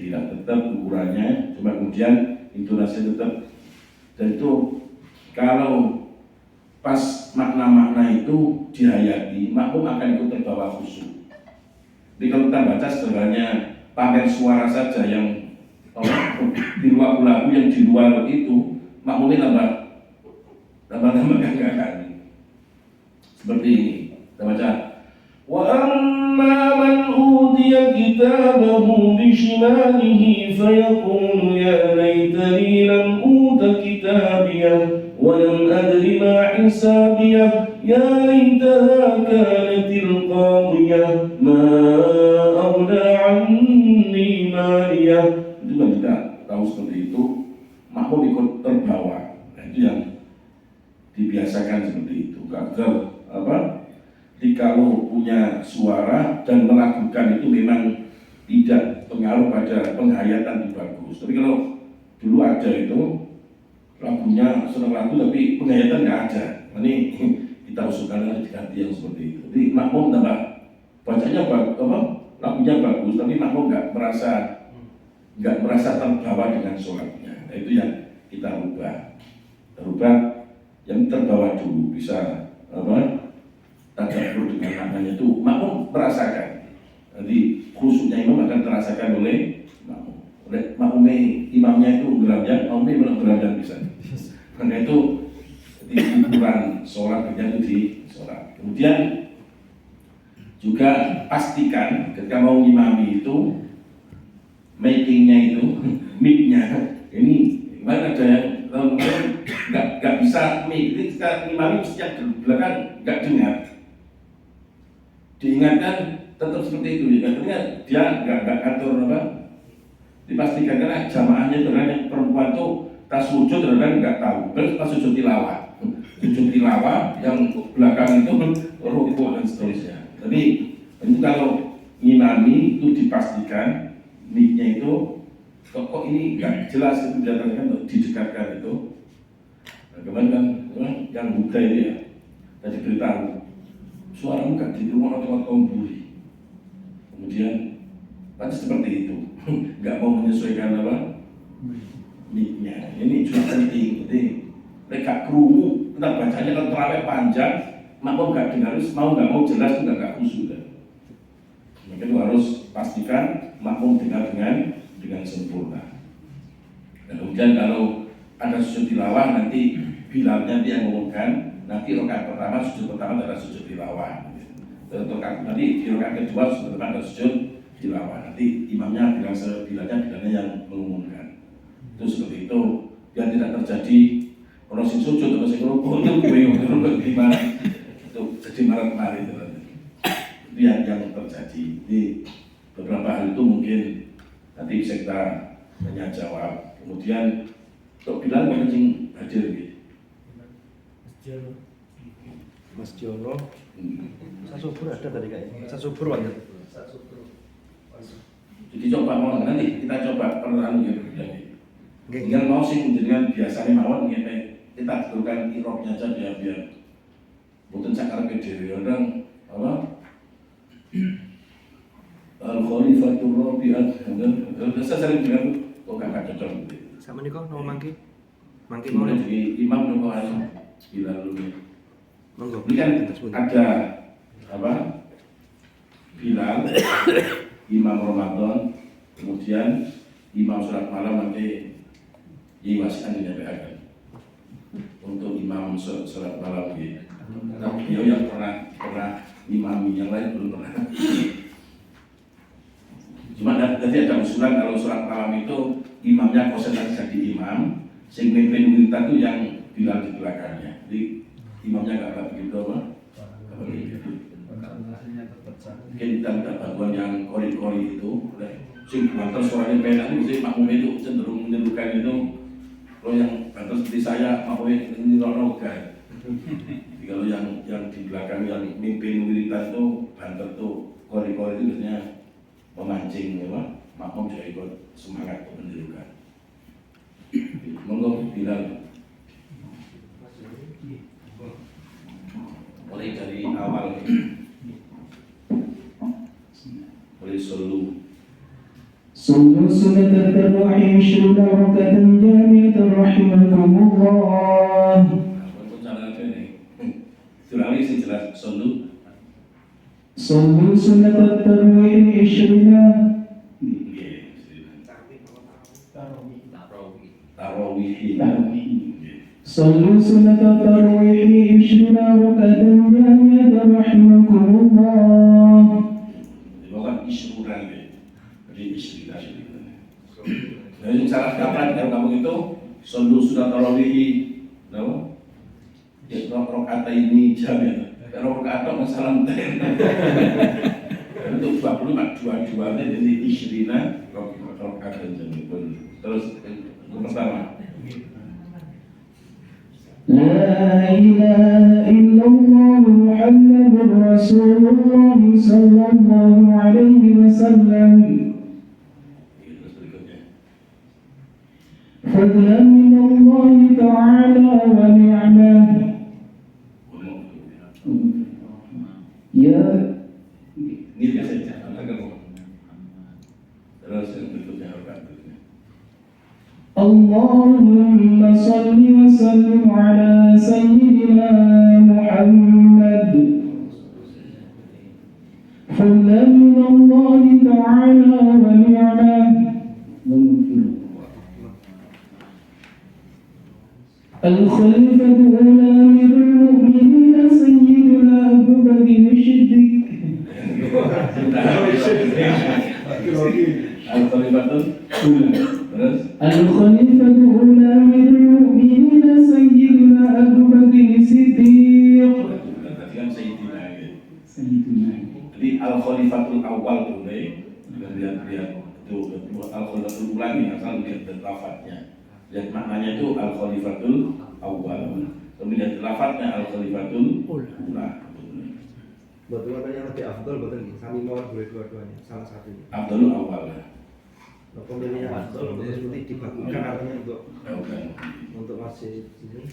tetap ukurannya, cuma kemudian intonasi tetap. Dan itu kalau pas makna-makna itu dihayati, makmum akan ikut terbawa khusyuk. Jadi kalau kita baca sebenarnya pamer suara saja yang di luar lagu yang di luar itu, makmumnya tambah ganggakan. Seperti ini, kita baca. Wa amma man utiya kitabahu bishimalihi fayaqulu ya laitani lam uta kitabiyah wa lam adri ma hisabiyah ya laitaha kanatil qadiyah ma aghna anni maliyah. Itu kan kita tahu seperti itu, makmum ikut terbawa. Nah, itu yang dibiasakan seperti itu agar kalau punya suara dan melakukan itu memang tidak pengaruh pada penghayatan itu bagus. Tapi kalau dulu ada itu lagunya senang lagu tapi penghayatan nggak ada, ini kita usulkan harus diganti yang seperti itu. Jadi makmum tambah bacanya lagunya bagus tapi makmum nggak merasa terbawa dengan sholatnya. Nah, itu yang kita rubah yang terbawa dulu bisa tadabbur dengan maknanya itu makmum merasakan. Nanti khusyuknya imam akan terasakan oleh imamnya itu beranjak, makmumnya beranjak bisa. Karena itu di ukuran sholat itu di sholat. Kemudian juga pastikan ketika mau ngimami itu makingnya itu mic-nya ini gimana ada yang nggak bisa mic, jadi kita ngimami mesti yang di belakang nggak dengar. Diingatkan tetap seperti itu, ingatnya dia nggak atur dipastikan karena jamaahnya itu yang perempuan tuh tas sujud kadang nggak tahu, terus pas sujud tilawah yang belakang itu rukuk dan seterusnya. Jadi itu kalau ngimami itu dipastikan mic-nya itu kok ini nggak jelas itu kan didekatkan itu. Nah, kemarin kan yang buka itu ya tadi beritahu suaramu nggak di rumah atau buri. Kemudian tadi seperti itu nggak mau menyesuaikan mic-nya. Ini juga penting. Jadi mereka kerungu, kita bacanya kalau terawih panjang makmum gak dengar, mau nggak mau jelas juga nggak khusyuk kan. Maka itu harus pastikan makmum dengar dengan sempurna. Dan kemudian kalau ada sujud tilawah nanti bilalnya dia ngomongkan, nanti rakaat pertama sujud pertama ada sujud tilawah. Nanti di rakaat kedua sujud pertama ada sujud tilawah. Nanti imamnya bilalnya yang mengumumkan. Itu seperti itu biar tidak terjadi orang sing sujud atau sing rukuk itu bingung gimana. Itu jadi marah-marah itu. Itu yang terjadi. Jadi beberapa hal itu mungkin nanti bisa kita tanya jawab. Kemudian untuk Bilal kencing hadir gitu. Mas Jono, Sasubur ada tadi kayaknya. Sasubur ada. Jadi coba mau nanti kita coba perlahan gitu. Tinggal mau sih menjadikan biasanya mawon kita betulkan iroknya saja biar bukan sakar ke diri orang apa Al-Khalifatul Rabi'at. Saya sering dengar kok kakak cocok gitu. Sama nih kok mau mangki mau nih. Jadi imam nopo aja Bilal dulu. Monggo. Ini kan ada apa? Bilal, imam Ramadan, kemudian imam sholat malam nanti diwasikan dinyampaikan untuk imam sholat malam gitu. Nah, beliau yang pernah imam yang lain belum pernah. Cuma nanti ada usulan kalau sholat malam itu imamnya konsentrasi jadi imam, sehingga pimpin kita itu yang Bilal di belakangnya. Jadi imamnya nggak begitu apa? Mungkin kita minta bantuan yang kori-kori itu, sing banter suaranya penak itu, sih makmum itu cenderung menyerukan itu. Kalau yang banter seperti saya, makmumnya ini ronogan. Kalau yang di belakang yang mimpin militan itu banter tuh kori-kori itu biasanya memancing, ya, makmum juga ikut semangat menyerukan. Monggo Bilal. Mulai dari awal mulai solu. صلوا سنة التراويح 20 ركعة جامعة رحمكم الله. Surangi sing jelas solu. صلوا سنة التراويح 20 Tarawih. صلوا سنة التراويح 20 ركعة جامعة رحمكم الله. Bukan isruran ya. Jadi isrilah. Jadi salah kapan kalau kamu itu solu sudah tarawih, no? Ya rakaat ini jam ya. Kalau rakaat masalah ten. Untuk 22 jadi isrina rakaat jam itu. Terus yang pertama. لا إله إلا الله محمد رسول الله صلى الله عليه وسلم Terus berikutnya. فضلا من الله تعالى ونعمه يا Ini biasa saja. Terus yang berikutnya rakaat berikutnya. اللهم صل وسلم على سيدنا محمد فضلا من الله تعالى ونعمه الخليفة الأولى أمير المؤمنين سيدنا أبو بكر الصديق Al-Khalifatul terus الخليفة الأولى أمير المؤمنين سيدنا أبو بكر الصديق berarti kan Sayyidina gitu. Jadi Al-Khalifatul Awal boleh lihat itu Al-Khalifatul Ulangi asal lihat lafadznya. Lihat maknanya itu Al-Khalifatul Awal. Kemudian lafadznya Al-Khalifatul Ula. Betul ada yang lebih afdol betul nih. Kami mau boleh dua-duanya salah satunya. Abdul Awal. Nah, pemilihnya afdol berarti dibagikan artinya untuk masjid ini.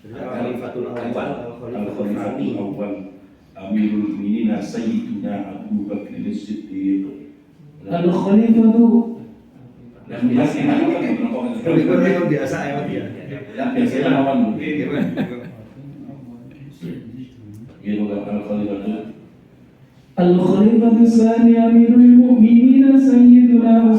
Jadi Al-Khalifatul Awal, Al-Khalifatul Thani. Al-Khalifatul Awal Amirul Mukminin Sayyidina Abu Bakr As-Siddiq. الخليفة Dan biasanya kan Kalau biasa ya dia. yang biasanya lawan Al-Khalifah Tsani Amirul Mukminin Sayyidina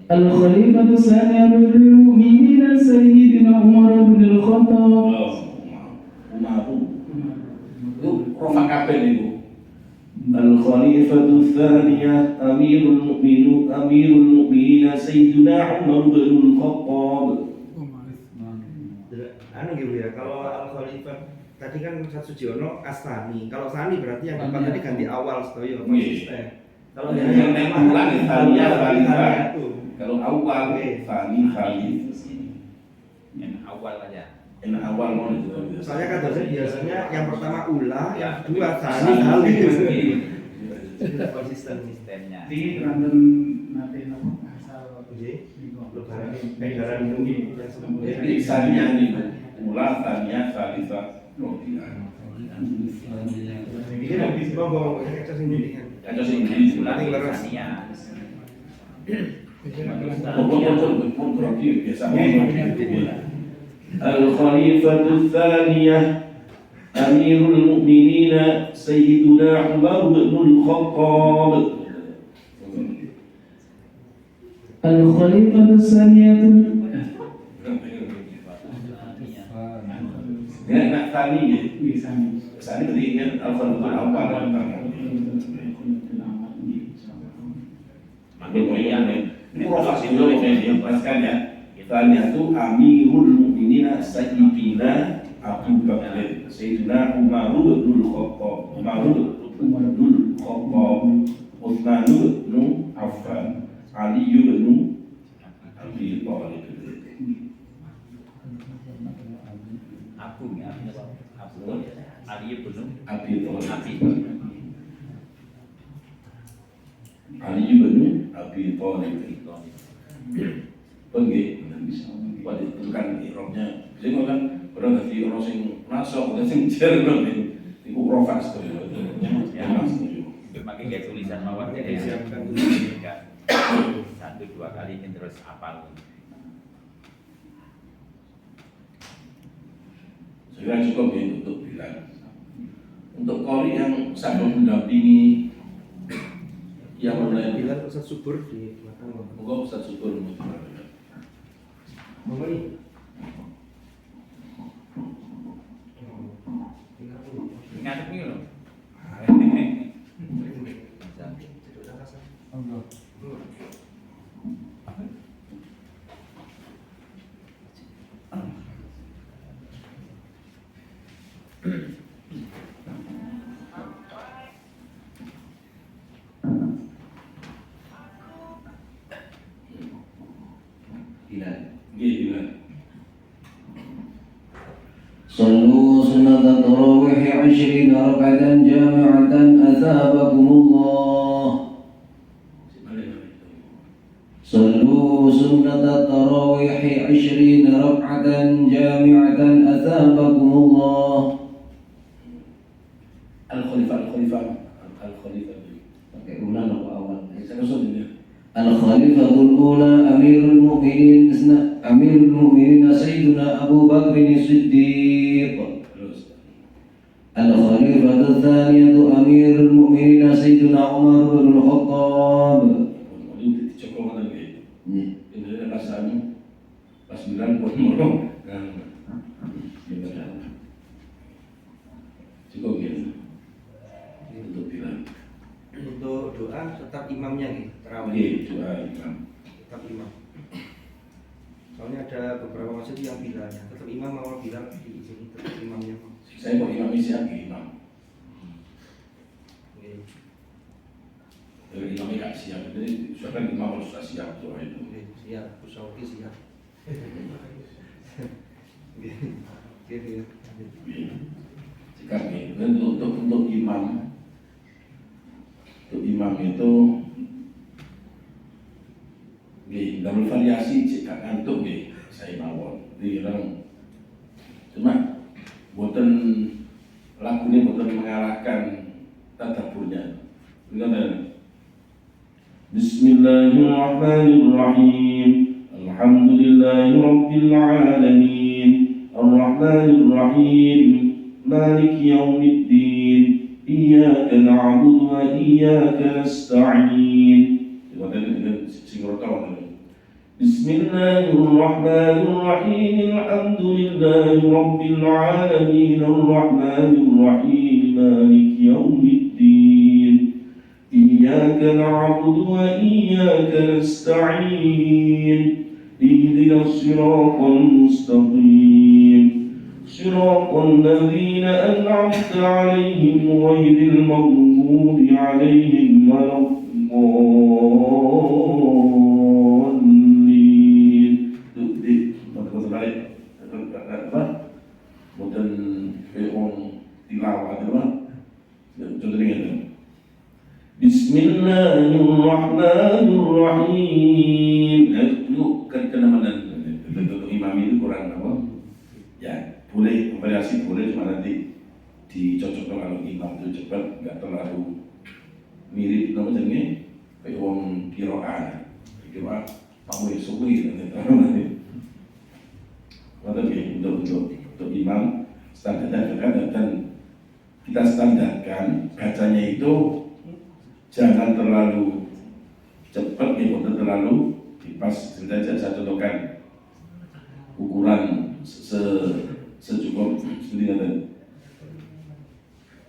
Al-Khalifah Tsani Amirul Mukminin Sayyidina Umar bin Al-Khattab. Rofa kabeh niku. الخليفة الثانية أمير المؤمنين سيدنا عمر بن الخطاب. Anu gitu ya, kalau Al-Khalifah tadi kan Sudiono Astani. Kalau Sani berarti yang depan tadi ganti awal setuju konsisten. Kalau yang ulang Tania Khalifah. itu. Kalau awal Tani Khalifah. Yang awal aja. Yang awal mau itu. Soalnya kan biasanya yang pertama Ula, yang kedua Sani. Sani Tidak konsisten Sistemnya. Di random nanti asal lebaran ini yang sebelumnya. Jadi Tania ini ulang Tania Khalifah. Ini habis bawa kaca sendiri kan. Kaca sendiri Ulang Nanti leres. Tania. biasa. الخليفة الثانية أمير المؤمنين سيدنا عمر بن الخطاب. Al-Khalifah Tsani Ya, nak Tani ya. Tani berarti kan Al-Khalifah awal. Makin banyak nih. Ini profesi dulu ini jelaskan ya. Tani itu Amirul Mukminin Sayyidina Abu Bakar, Sayyidina Umar bin Khattab, Utsman bin Affan, Ali bin Abi Thalib. Abu ya. Abu. Ali belum. Abi Thalib. Abi. Ali bin Abi Thalib. Nggih, bisa. Pada tekan irobnya. Sing kan orang dadi orang sing masuk, orang sing jerno niku profas to. Ya, Pakai kayak tulisan mawar jadi siapkan satu dua kali ini terus hafal. Sudah cukup ya untuk bilang. Untuk kori yang sambil mendampingi yang mulai Bilang Ustaz Subur di belakang. Moga Ustaz Syukur Monggo nih. Ngadep nih loh. صلوا سنة التراويح 20 ركعة جامعة أثابكم الله. صلوا سنة التراويح 20 ركعة جامعة أثابكم الله. Pakai ulang apa awal? الخليفة الأولى أمير المؤمنين سيدنا أبو بكر الصديق. الخليفة الثانية أمير المؤمنين سيدنا عمر بن الخطاب. Untuk doa tetap imamnya nih, Iya, terawih. doa imam. Tetap imam. Soalnya ada beberapa masjid yang bilangnya tetap imam awal bilang di sini tetap imamnya. Saya kok imam siap imam. Oke. Kalau imamnya nggak siap, jadi sudah imam harus sudah siap doa itu. Oke, siap, Kusauki siap. Oke. Jika untuk imam itu dalam variasi jika ngantuk saya mawon dirang cuma boten lagu ini boten mengalahkan tadaburnya. Bismillahirrahmanirrahim. الحمد لله رب العالمين الرحمن الرحيم مالك يوم الدين إياك نعبد وإياك نستعين. بسم الله الرحمن الرحيم الحمد لله رب العالمين الرحمن الرحيم مالك يوم الدين إياك نعبد وإياك نستعين اهدنا الصراط المستقيم صراط الذين أنعمت عليهم غير المغضوب عليهم ولا الضالين. Model tilawah itu contohnya itu. Bismillahirrahmanirrahim. Itu kenamaan untuk imam itu kurang apa? Ya, boleh variasi boleh, cuma nanti dicocokkan kalau imam itu cepat, nggak terlalu mirip namanya kayak orang kiroan, kamu suwi nanti. Untuk imam standarnya dan kita standarkan bacanya itu jangan terlalu cepat, bukan terlalu pas. Saya contohkan ukuran secukup sendiri tadi.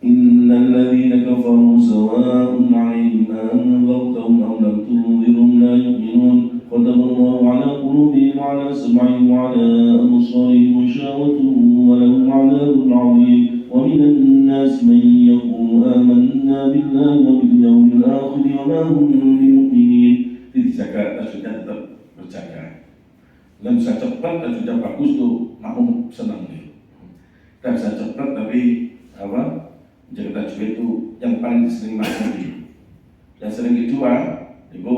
Innal ladzina kafaru sawa'un 'alaihim anzartahum am lam tunzirhum la yu'minun. Khatamallahu 'ala qulubihim wa 'ala sam'ihim wa 'ala absarihim ghishawatun wa lahum 'adzabun 'adzim. Wa minan nasi man yaqulu amanna billahi wa bil yawmil akhir wa ma hum bimu'minin. Dijaga tajwidnya tetap berjaga. Dan bisa cepat tajwidnya bagus tuh makmum senang nih. Kita bisa cepat tapi apa? Jaga tajwid itu yang paling sering makmum. Yang sering kedua itu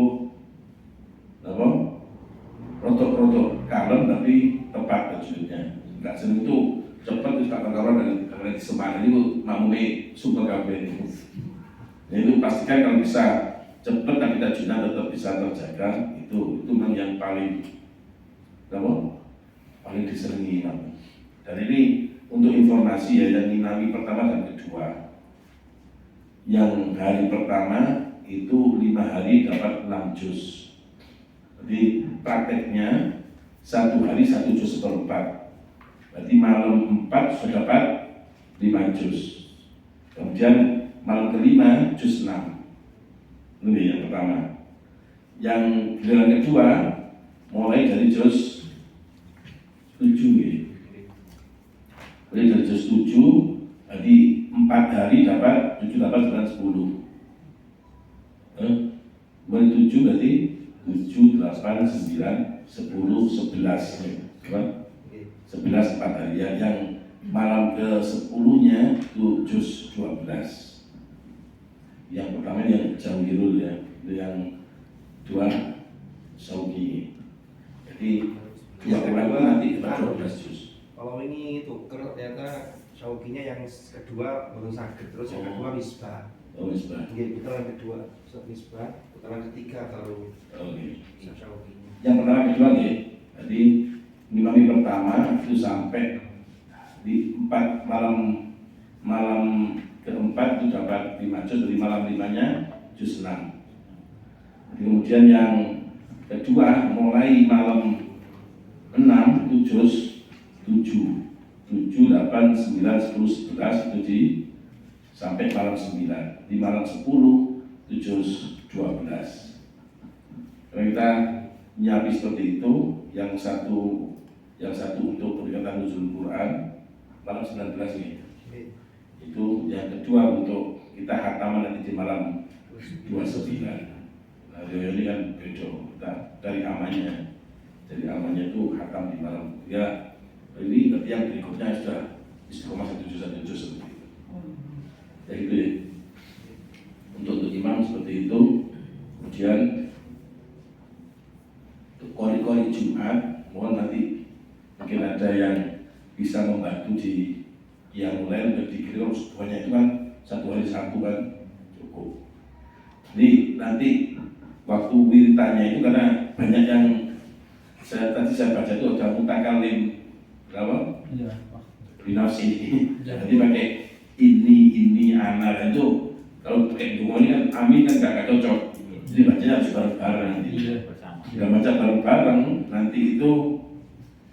apa? Rotok-rotok kalem tapi tepat tajwidnya. Enggak sering itu cepat terus kawan-kawan dari semangat itu makmumnya super kabeh. Itu pastikan kalau bisa cepat tapi tajwidnya tetap bisa terjaga, itu memang yang paling apa? Paling diseringi imam. Dan ini untuk informasi ya, yang imami pertama dan kedua. Yang hari pertama itu 5 hari dapat 6 juz. Jadi prakteknya 1 hari 1 juz seperempat. Berarti malam 4 sudah dapat 5 juz. Kemudian malam kelima juz 6. Ini yang pertama. Yang giliran kedua mulai dari juz 7 ya. Mulai dari juz 7, jadi 4 hari dapat 7, 8, 9, 10. Mulai 7 berarti 7, 8, 9, 10, 11 11 4 hari ya. Yang malam ke 10-nya itu juz 12. Yang pertama yang Jawhirul ya, yang dua Sauki. Jadi yang kedua nanti 12 juz. Kalau ini tuker ternyata Saukinya yang kedua baru sakit, terus yang kedua Misbah. Oh, Misbah. Iya, putaran kedua Misbah, putaran ketiga baru Saukinya. Yang pertama kedua ya, jadi imami pertama itu sampai di 4 malam keempat itu dapat 5 juz, dari malam 5-nya juz 6. Kemudian yang kedua mulai malam 6 itu juz 7, 8, 9, 10, 11 itu di sampai malam 9. Di malam 10 itu juz 12. Kalau kita nyiapin seperti itu, yang satu untuk peringatan nuzul Quran malam 19 ini. Itu yang kedua untuk kita khataman nanti di malam 29. Nah, ini kan beda kita dari amannya. Jadi amannya itu khatam di malam. Ya, ini berarti yang berikutnya sudah istiqomah 1 juz seperti itu. Ya itu ya. Untuk imam seperti itu. Kemudian untuk kori-kori Jumat, mohon nanti mungkin ada yang bisa membantu di yang mulai untuk dikirim semuanya itu kan 1 hari 1 kan cukup. Jadi nanti waktu wiritannya itu karena banyak yang saya tadi saya baca itu ada mutakalim berapa? Iya. Binafsi. Jadi pakai ini anak itu kalau pakai dungo ini kan amin kan gak cocok. Jadi bacanya harus bareng-bareng nanti. Jika baca bareng-bareng nanti itu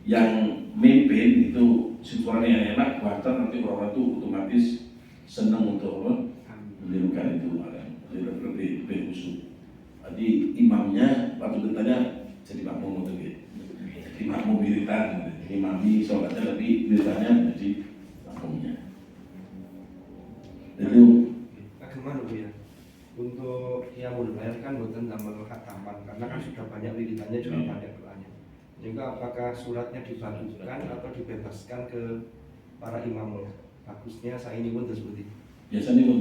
yang mimpin itu situasi yang enak, bahkan nanti orang itu otomatis senang untuk apa? Menirukan itu lebih khusyuk. Jadi imamnya waktu bertanya jadi makmum untuk itu. Jadi makmum wiritan, imami sholatnya lebih wiritannya jadi makmumnya. Itu Bagaimana Bu ya? Untuk yang mulai kan bukan tambah khataman karena kan sudah banyak wiritannya juga banyak doanya. Juga apakah suratnya dibagikan atau dibebaskan ke para imamnya? Bagusnya saya ini pun seperti itu. biasanya pun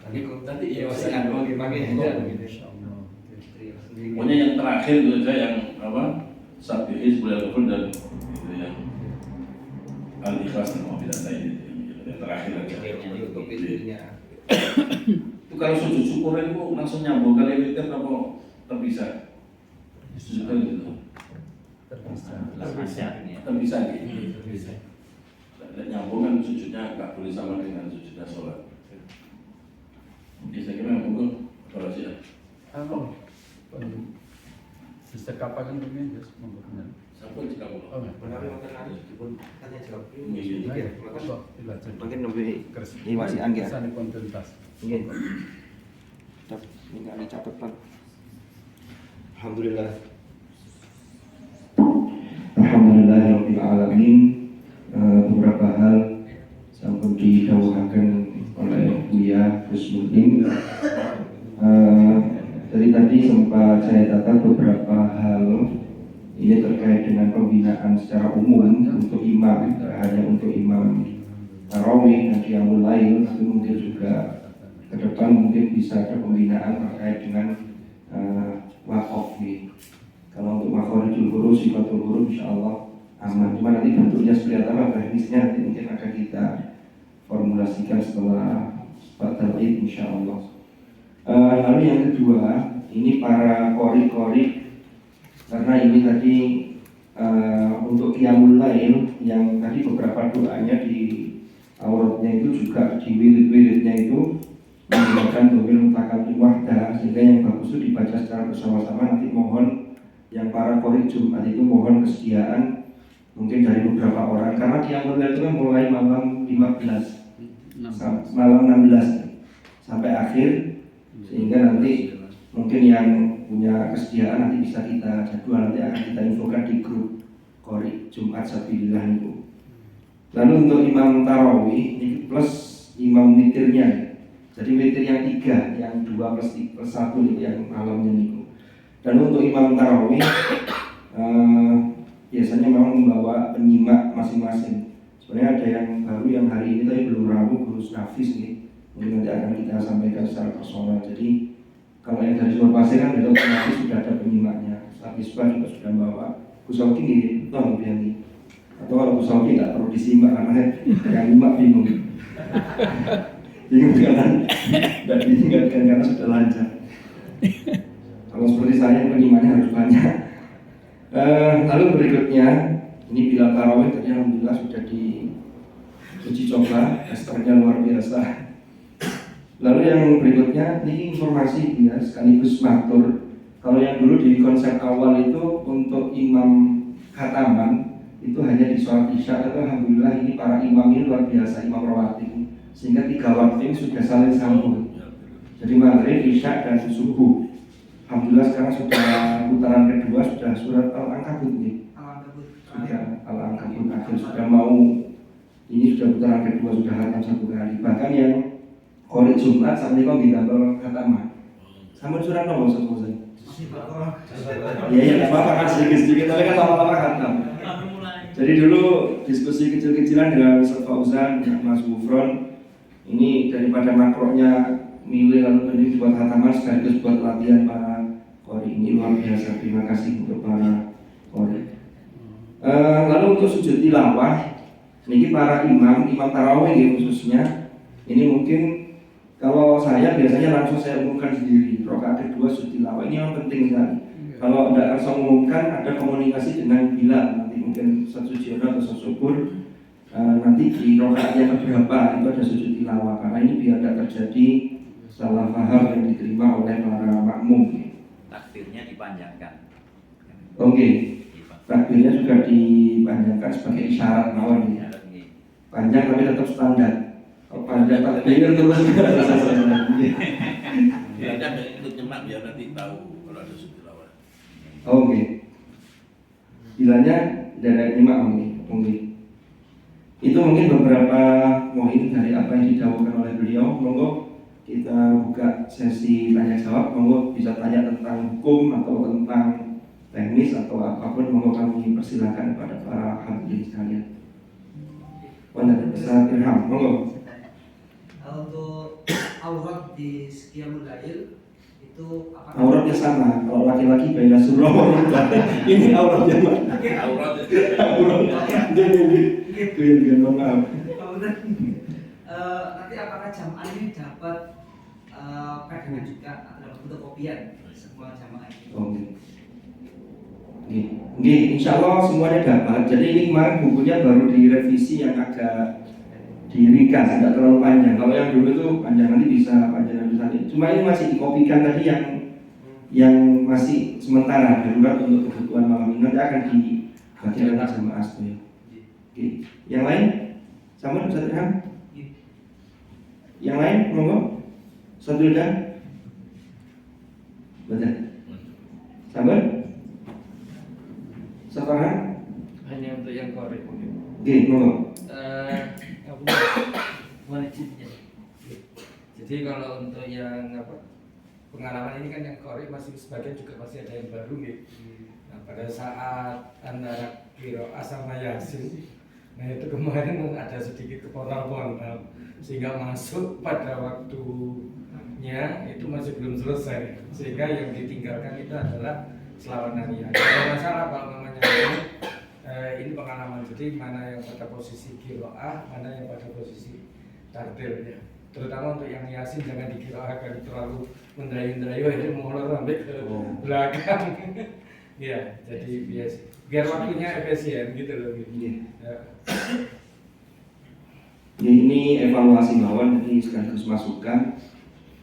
Nanti ya masih ada pakai aja gitu. pokoknya yang terakhir itu saja yang apa? Sabihis boleh dan itu yang al-ikhlas dan mafidat lain itu yang terakhir aja. Untuk witirnya. Itu kalau sujud syukur itu langsung nyambung kali witir apa terpisah? Sujud itu terpisah gitu. Nyambung kan sujudnya nggak boleh sama dengan sujudnya sholat. Oke, saya kira monggo kalau sih. Bisa kapan ini ya, monggo benar. Siapa yang cakap? Oh, Benar memang kan pun tanya jawab. Iya. Mungkin lebih masih angin. Kesan kontentas. Mungkin. Ini catatan. Alhamdulillah. Alhamdulillahirrahmanirrahim. Beberapa hal sampun didawuhaken oleh Buya Gus Muhdim. Dari tadi sempat saya catat beberapa hal ini terkait dengan pembinaan secara umum untuk imam, tidak hanya untuk imam tarawih dan qiyamul lail, tapi mungkin juga ke depan mungkin bisa ada pembinaan terkait dengan wakaf nih. Kalau untuk makhorijul huruf, sifatul huruf insyaallah aman. Cuma nanti bentuknya seperti apa, teknisnya nanti mungkin akan kita formulasikan setelah Id insyaallah. Lalu yang kedua, ini para kori-kori, karena ini tadi untuk qiyamul lail yang tadi beberapa doanya di auratnya itu juga di wirid-wiridnya itu menggunakan domir mutakallim wahdah, sehingga yang bagus itu dibaca secara bersama-sama. Nanti mohon yang para kori Jumat itu mohon kesediaan mungkin dari beberapa orang, karena qiyamul lail itu kan mulai malam 15 malam 16 sampai akhir, sehingga nanti mungkin yang punya kesediaan nanti bisa kita jadwal, nanti akan kita infokan di grup Qori Jumat Sabilillah itu. Lalu untuk imam tarawih ini plus imam witirnya, jadi witir yang 3, yang 2 plus 1 itu yang malamnya itu. Dan untuk imam tarawih biasanya memang membawa penyimak masing-masing. Sebenarnya ada yang baru yang hari ini tapi belum ramu, Gus Nafis nih, mungkin nanti akan kita sampaikan secara personal. Jadi kalau yang dari Suara Pasir kan besok nanti sudah ada penyimaknya. Tapi juga sudah bawa Gus Oki nih, tolong biar. Atau kalau Gus Oki nggak perlu disimak karena yang nyimak bingung. Bingung karena nggak diingatkan karena sudah lancar. Kalau seperti saya penyimaknya harus banyak. Lalu berikutnya ini bila tarawih tadi alhamdulillah sudah diuji coba, testernya luar biasa. Lalu yang berikutnya ini informasi ya sekaligus matur. Kalau yang dulu di konsep awal itu untuk imam khataman itu hanya di sholat isya, tapi alhamdulillah ini para imam ini luar biasa, imam rawatib, sehingga 3 waktu ini sudah saling sambung. Jadi maghrib, isya dan subuh. Alhamdulillah sekarang sudah putaran kedua sudah surat Al-Ankabut nih. Sudah Al-Ankabut akhir sudah mau, ini sudah putaran kedua sudah hatam 1 kali. Bahkan yang Qori Jumat sampai kau ditambah khataman. Sampai surat nomor 1. Iya ya, apa-apa kan sedikit-sedikit, tapi kan lama-lama khatam. Jadi dulu diskusi kecil-kecilan dengan Ustaz Fauzan, dengan Mas Gufron. Ini daripada makronya milih lalu ini buat khataman sekaligus buat latihan para Qori, ini luar biasa. Terima kasih untuk para Qori. Lalu untuk sujud tilawah, ini para imam tarawih khususnya, ini mungkin kalau saya biasanya langsung saya umumkan sendiri. Rakaat kedua sujud tilawah ini yang penting sekali. Kalau tidak langsung umumkan, ada komunikasi dengan Bilal. Nanti mungkin satu Sujono atau satu Syukur. Nanti di rokaat yang keberapa itu ada sujud tilawah. Karena ini biar tidak terjadi salah paham yang diterima oleh para makmum. Takbirnya dipanjangkan. Oke, takbirnya juga dipanjangkan sebagai isyarat mawon. Panjang tapi tetap standar. Kalau panjang takbir terus Ya kan ikut nyemak biar nanti tahu kalau ada sujud tilawah. Oke. Bilanya dari nyimak mungkin. Itu mungkin beberapa poin dari apa yang didawuhkan oleh beliau. Monggo kita buka sesi tanya jawab. Monggo bisa tanya tentang hukum atau tentang teknis atau apapun. Monggo kami persilakan kepada para hadirin sekalian. Wanda besar Irham, monggo. Untuk aurat di Qiyamul Lail itu apa? Auratnya sama. Kalau laki-laki baina surah wanita. Ini auratnya mana? Aurat Itu maaf. Nanti apakah jamaah ini dapat pegangan juga dalam bentuk kopian semua jamaah ini? Oke. Insya Allah semuanya dapat. Jadi ini kemarin bukunya baru direvisi yang agak diringkas, tidak terlalu panjang. Kalau yang dulu itu panjang, nanti bisa panjang nanti. Cuma ini masih dikopikan tadi yang masih sementara darurat untuk kebutuhan malam ini. Nanti akan dibagi oleh jamaah ya. Oke. Yang lain, sama bisa terang? Yang lain, monggo. Satu udah. Betul. Sabar. Sekarang hanya untuk yang korek mungkin. Oke, monggo. Wajibnya. Jadi kalau untuk yang pengalaman ini kan yang korek masih sebagian juga masih ada yang baru gitu. Nah, pada saat antara qiraah sama yasin, nah itu kemarin ada sedikit kepotong-potong sehingga masuk pada waktunya itu masih belum selesai, sehingga yang ditinggalkan itu adalah selawat nariyah. Ada masalah kalau namanya ini pengalaman, jadi mana yang pada posisi qiraah, mana yang pada posisi takdir ya. Terutama untuk yang yasin jangan dikirakan terlalu mendayu-dayu itu molor sampai ke belakang. Ya, jadi biar waktunya efisien gitu loh. Ya. Ya, ini evaluasi lawan, jadi sekaligus masukan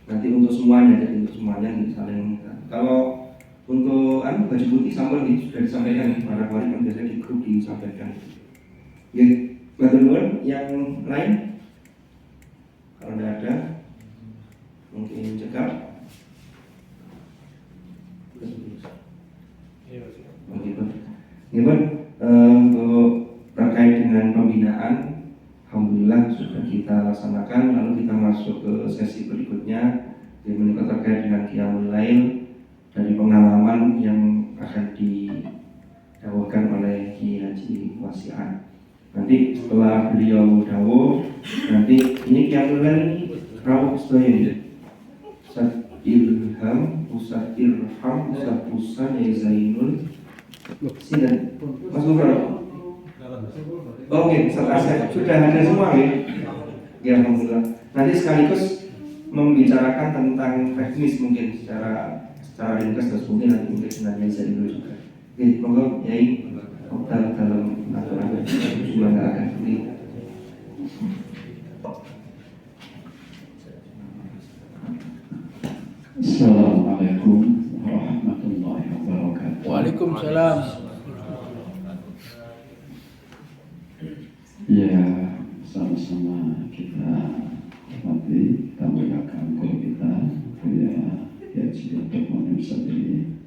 nanti untuk semuanya, jadi untuk semuanya saling. Kalau untuk baju putih sambal nih sudah disampaikan para wali kan biasanya di grup disampaikan. Ya, bagian yang lain kalau tidak ada mungkin cekap. Untuk terkait dengan pembinaan, alhamdulillah sudah kita laksanakan. Lalu kita masuk ke sesi berikutnya, yang terkait dengan Qiyamul Lail dari pengalaman yang akan didawahkan oleh Ki Haji Wasi'an. Nanti setelah beliau dawuh, nanti ini Qiyamul Lail ini rawuh sedaya. Ustaz Ilham, Ustaz Irham, Ustaz Pusan, Zainul, Sinten, Mas Gufron. Oke, Ustaz Asep sudah ada semua ya? Ya, alhamdulillah. Nanti sekaligus membicarakan tentang teknis mungkin secara ringkas dan mungkin nanti mungkin sebenarnya Zainul juga. Oke, monggo Yai dalam aturan juga nggak akan seperti. Assalamualaikum warahmatullahi wabarakatuh. Waalaikumsalam. Ya, sama-sama kita hormati, kita muliakan guru kita, Buya Haji Dr. Muhammad Sadri.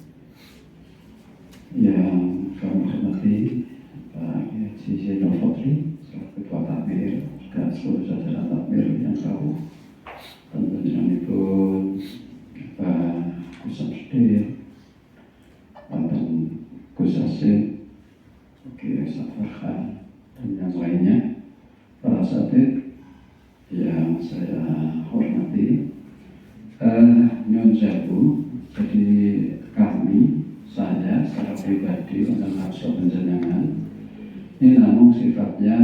Yang kami hormati Pak Haji Zainul Fadli, Ketua Takmir dan seluruh jajaran Takmir yang tahu. Tentunya itu Pak Kusam Sudir dan Gus Asyid, Oke Safarhan dan yang lainnya, para sahabat yang saya hormati. Nyun sewu, jadi kami, saya secara pribadi mengenal penjenengan ini namun sifatnya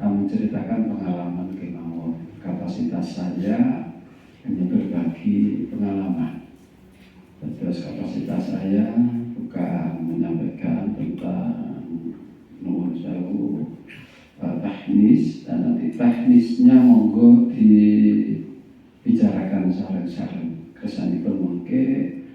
menceritakan pengalaman kemauan. Kapasitas saya hanya berbagi pengalaman. Terus kapasitas saya bukan menyampaikan tentang nuwun sewu teknis, dan nanti teknisnya monggo dibicarakan sareng-sareng. Kesanipun mungkin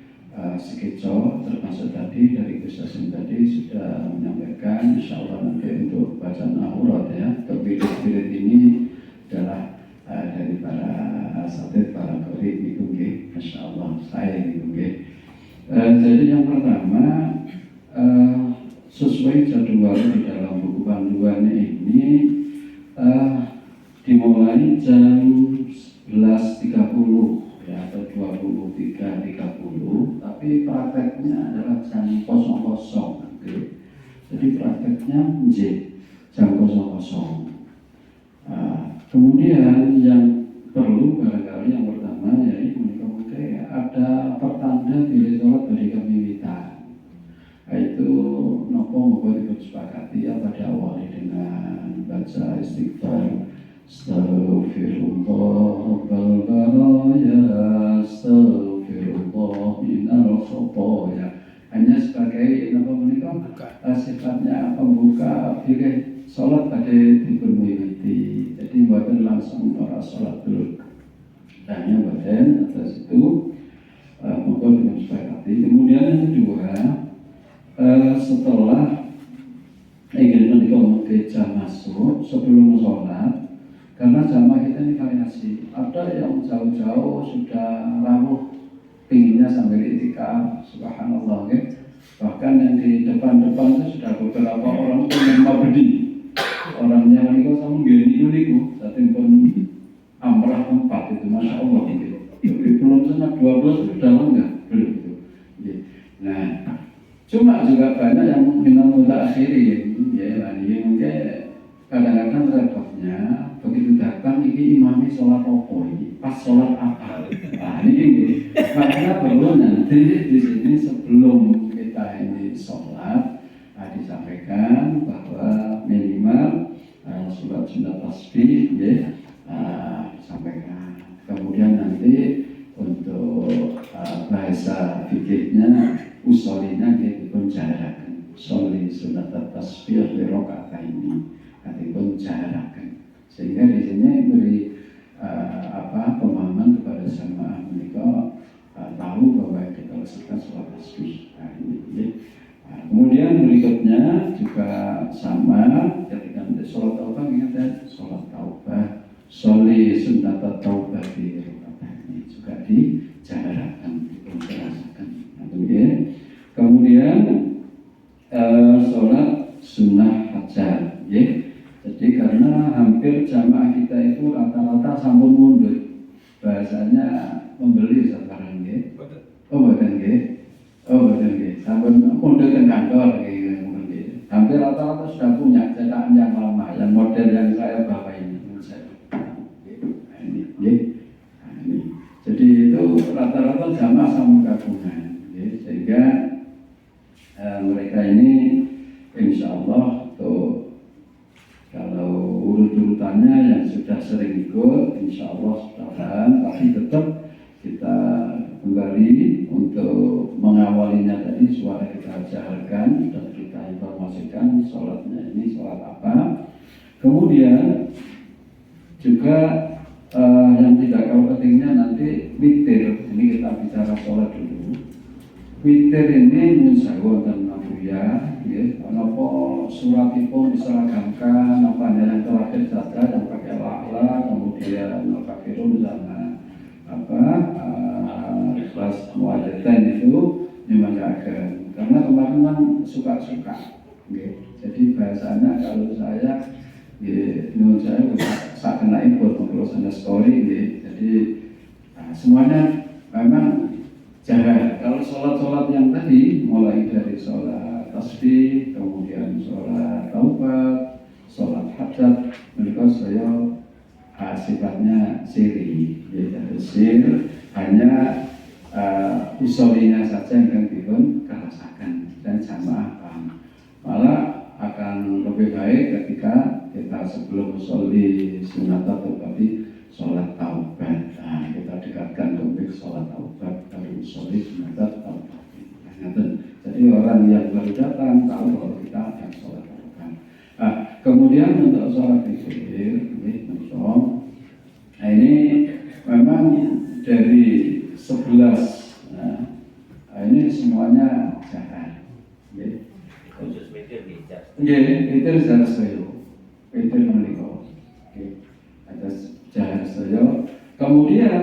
sketsa termasuk tadi dari Gus Hasim tadi sudah menyampaikan, insya Allah nanti untuk bacaan aurat ya, kebirit-birit ini adalah dari para asatid, para qori niku nggih, masya Allah saya niku nggih. Jadi yang pertama sesuai jadwal di dalam buku panduan ini dimulai jam 11.30 ya, atau 23.30, tapi prakteknya adalah jam 00. Jadi prakteknya jam 00. Kemudian yang perlu barangkali yang pertama yaitu mungkin ada pertanda pilih sholat bagi kemiwitan. Itu nopo moga disepakati ya, pada awalnya dengan baca istighfar astaghfirullah rabbal baraya astaghfirullah minal khotoya. Hanya sebagai nopo menika sifatnya pembuka pilih sholat pada dipermiwiti. Jadi buatan langsung para sholat dulu. Hanya badan atas itu moga disepakati. Kemudian yang kedua, setelah ingin menikah jam masuk sebelum sholat, karena jamaah kita ini variasi, ada yang jauh-jauh sudah rawuh pinginnya sambil itikaf, subhanallah ya. Bahkan yang di depan-depan itu sudah beberapa orang pun yang mabedi, orangnya menikah sama gini niku, saat pun amrah tempat itu, masya Allah gitu. Belum senang 12 sudah enggak belum itu. Nah, cuma juga banyak yang minal mutaakhirin ya, ini mungkin kadang-kadang repotnya begitu datang ini imamnya sholat apa ini, pas sholat apa? Nah ini makanya perlu nanti di sini sebelum kita ini sholat disampaikan bahwa minimal sholat sunat tasbih ya disampaikan. Kemudian nanti untuk bahasa fikihnya usolinya dipun jarakan, soli sunat tasbih di rakaat ini dipun jarakan, sehingga di sini beri pemahaman kepada jamaah mereka tahu bahwa kita laksanakan sholat tasbih ini. Kemudian berikutnya juga sama ketika nanti sholat taubah, ingat ya, sholat taubah soli sunat taubah di rakaat ini juga dijarakan, dipun jarakan. Kemudian sholat sunnah hajat ya. Jadi karena hampir jamaah kita itu rata-rata sampun mundur, bahasanya membeli sekarang ya. Boten nggih, sampun mundur ke kantor nggih. Hampir rata-rata sudah punya cetakan yang lama, yang model yang saya bawa ini. Ini. Jadi itu rata-rata jamaah sama gabungan. Sehingga mereka ini insya Allah tuh kalau urut-urutannya yang sudah sering ikut insya Allah sudah paham, tapi tetap kita kembali untuk mengawalinya tadi suara kita ajarkan dan kita informasikan sholatnya ini sholat apa. Kemudian juga yang tidak kalah pentingnya nanti witir. Ini kita bicara sholat dulu. Witir ini munsawon dan nabuya, ya. Kenapa suratipun diseragamkan? Apa yang terakhir saja yang pakai la'la, kemudian al-kafirun sama kelas muadzin itu dimanakan? Karena kemarin suka-suka, ya. Jadi bahasanya kalau saya, menurut saya sak kena ikut mengurusan story, ya. Jadi semuanya memang jangan. Kalau sholat-sholat yang tadi mulai dari sholat tasbih, kemudian sholat taubat, sholat hajat, mereka saya sifatnya siri, yaitu sir, hanya usolinya saja yang dipun kerasakan dan jamaah paham. Malah akan lebih baik ketika kita sebelum usoli sunat atau tadi sholat taubat, kita dekatkan topik sholat taubat dari usoli sunat taubat. Jadi Jadi orang yang baru datang tahu kalau kita akan sholat barokah. Nah, kemudian untuk sholat zikir, nah ini memang dari 11, nah ini semuanya jahat. Khusus witir bijak. Witir jahat saya, witir menikah. Ada jahat saya. Kemudian,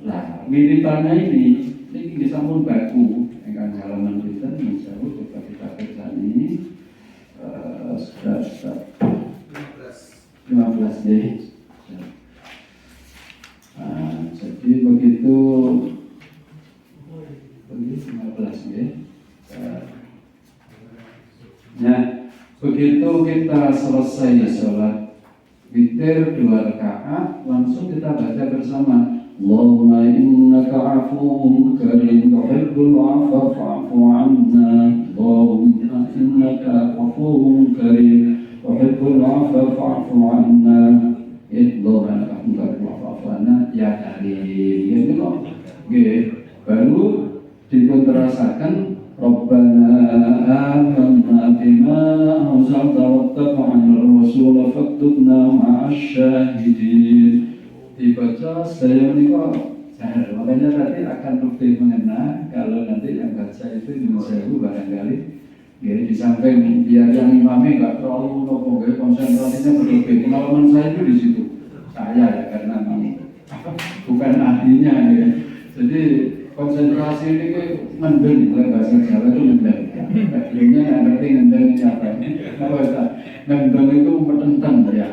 lah wiritannya ini disampun baku. Dengan halaman kita menjauh coba kita kerjani sudah 15 ya. Jadi begitu 15 ya. Nah, begitu kita selesai sholat witir 2 rakaat, langsung kita baca bersama. Allahumma innaka afuwwun karim tuhibbul 'afwa fa'fu 'anna. Allahumma innaka afuwwun karim tuhibbul 'afwa fa'fu 'anna. Allahumma innaka afuwwun fa'fu 'anna ya karim. Gitu loh. Baru diterasakan Rabbana amanna bima anzalta wattaba'na ar-rasula faktubna ma'asy syahidin. Dibaca saya menikah sahar. Makanya tadi akan lebih mengena kalau nanti yang baca itu Yunus barangkali ya, di samping biar yang imamnya nggak terlalu nopo, konsentrasinya berlebih. Pengalaman saya itu di situ. Saya ya karena bukan ahlinya ya. Jadi konsentrasi ini ngendeng oleh bahasa Jawa itu ngendeng. Akhirnya nggak ngerti ngendeng siapa ini. Ngendeng itu metenteng ya.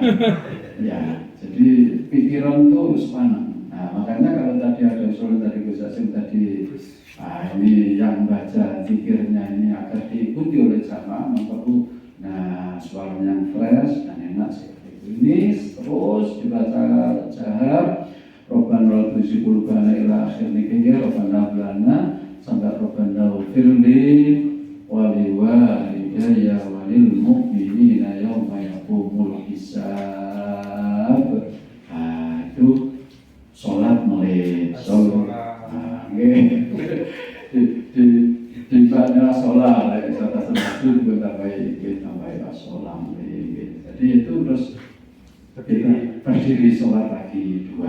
Ya. Jadi pikiran itu sepanang. Nah makanya kalau tadi ada usul dari Gus Hasim tadi, ini yang baca zikirnya ini agar diikuti oleh jamaah perlu, suara yang fresh dan enak seperti itu. Ini terus dibaca jahar, Robbana la tuzigh qulubana ila akhir nikah, Robbana lana sampai Robbana firli wali walidayya walil mu'minina yawma yaqumul hisab. Itu sholat mulai di mana sholat kata itu juga tambah sholat mulai. Jadi itu terus kita berdiri sholat lagi 2.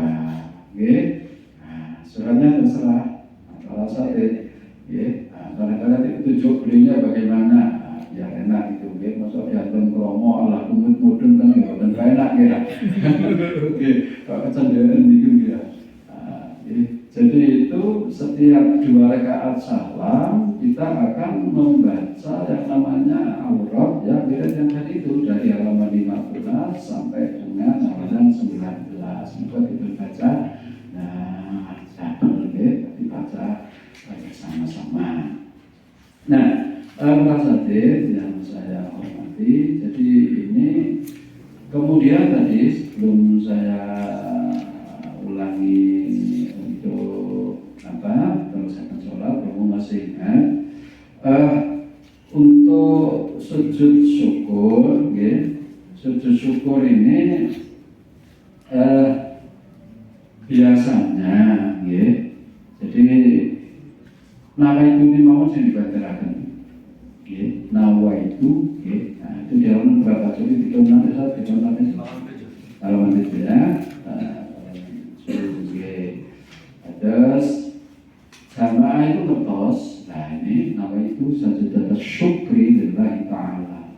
Suratnya terserah kalau sate. Kadang-kadang itu tujuh belinya bagaimana ya enak itu, masuk jantung kromo ala kumut mudun kan ya, dan enak kira. Kalau kecenderaan itu ya. Jadi itu setiap 2 rakaat salam kita akan membaca yang namanya aurat ya, yang tadi itu dari halaman 15 sampai dengan halaman 19. Maka kita baca, dibaca sama-sama. Nah, Pak Sadir yang saya hormati, jadi ini kemudian tadi sebelum saya ulangi untuk terus akan sholat, kamu masih ingat untuk sujud syukur, sujud syukur ini biasanya, jadi nama itu ini mau dibacakan. Nawa itu, itu di halaman berapa? Jadi di halaman itu ya. Terus sama itu letos. Nah ini nawa itu sajadah syukri lillahi ta'ala.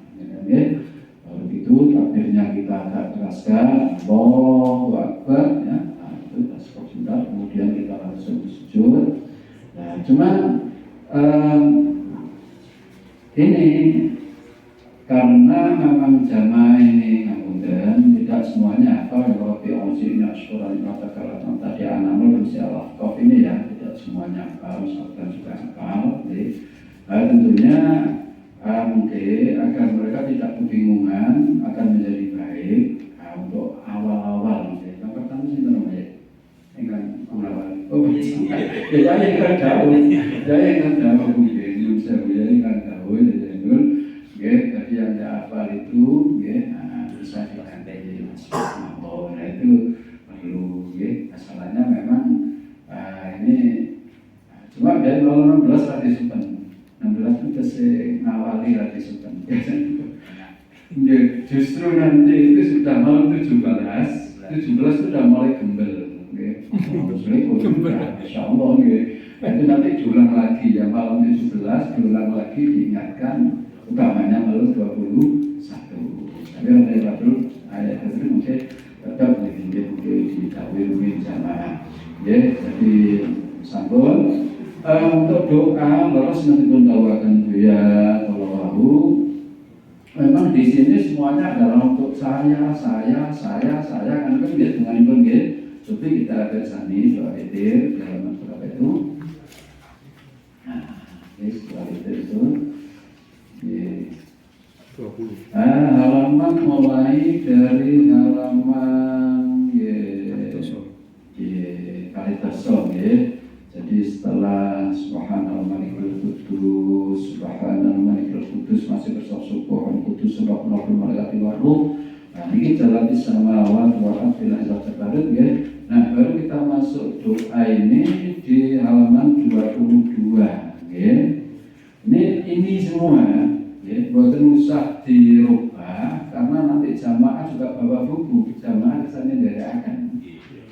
Kalau itu takbirnya kita agak teraskan, Allahu Akbar ya. Itu tasbih sudah, kemudian kita langsung sujud. Nah cuman ini karena memang jamaah ini ngapunten tidak semuanya apa yang kalau biongsi ini asuran kata-kata tadi anak-anak insyaallah kau ini ya tidak semuanya apa misalkan juga apa. Tentunya mungkin agar mereka tidak kebingungan akan menjadi baik untuk awal-awal yang pertama sih namanya dengan awal. Ya yang jauh mungkin saya kan tahu tadi yang hafal itu bisa diganti nah itu perlu masalahnya memang ini cuma dari 16 tadi simpan 16 itu Ya, justru nanti itu sudah malam 17 sudah mulai gembel. Insya Allah itu nanti diulang lagi ya, malam 17 diulang lagi, diingatkan utamanya malam 21. Tapi orang ayat itu mungkin tetap mungkin didahului jamaah ya. Jadi sampun untuk doa terus nanti pun tawakan ya kalau memang di sini semuanya adalah untuk saya kan biar dengan pun gitu. Tapi kita akan sani doa itu dalam berapa itu. Nah, setelah itu ya. 20. Halaman mulai dari halaman Kalitoso ya. Jadi setelah Subhanallah Malikul Qudus, Subhanallah Malikul Qudus masih bersyukur Qudus Subhanallah Malaikati Waruh. Nah, ini jalan samawat wa fil ardi ya. Nah, baru kita masuk doa ini di halaman 22 ya. Ini semua ya, bukan usah dirubah karena nanti jamaah juga bawa buku, jamaah kesannya dari akan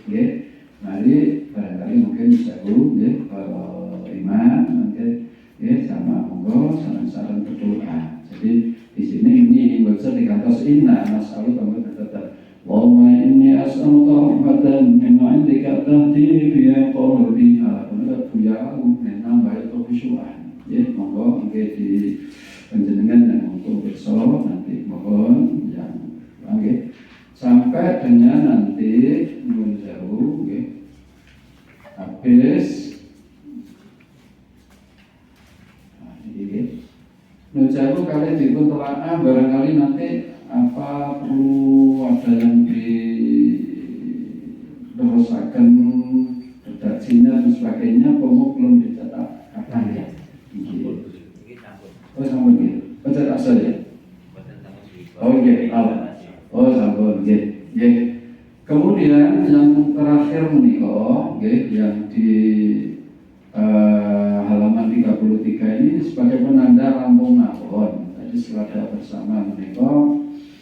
ya. Mari barangkali mungkin bisa dulu ya, kalau iman nanti ya sama monggo saran-saran berdoa. Jadi di sini ini bisa dikantos inna masalah kamu tetap Allahumma inni as'aluka rahmatan min 'indika tahdi fi qalbi ala ya menambah khusyuan ya. Monggo nggih di panjenengan yang monggo besok nanti mohon yang nggih sampai dengan nanti nun jauh nggih habis ini Nujabu kalian dipun telaah barangkali nanti apa perlu ada yang diterusakan redaksinya dan sebagainya, kamu belum dicetak akan ya. Oh sama gitu, pencetak saja. Oh iya, oh sama gitu. Kemudian yang terakhir menikah, yang di halaman 33 ini sebagai penanda rampung mawon. Tadi setelah bersama menikah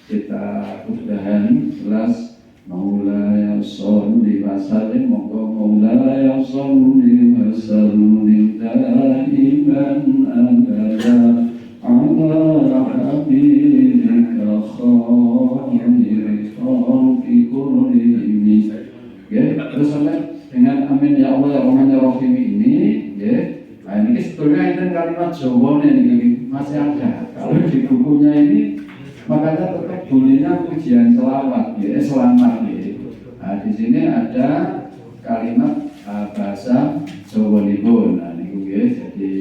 kita udahan jelas Maulaya sholli wa sallim, monggo Maulaya sholli wa sallim daiman abada ala habibika khairi khalqi kullihim. Terus dengan amin ya Allah ya Rahman ya Rahim ini ya. Nah ini sebetulnya itu kalimat Jawa ini masih ada. Kalau di bukunya ini makanya tetap bunyinya pujian selawat ya, selamat ya. Nah di sini ada kalimat bahasa Jawa nipun. Nah niku ya, jadi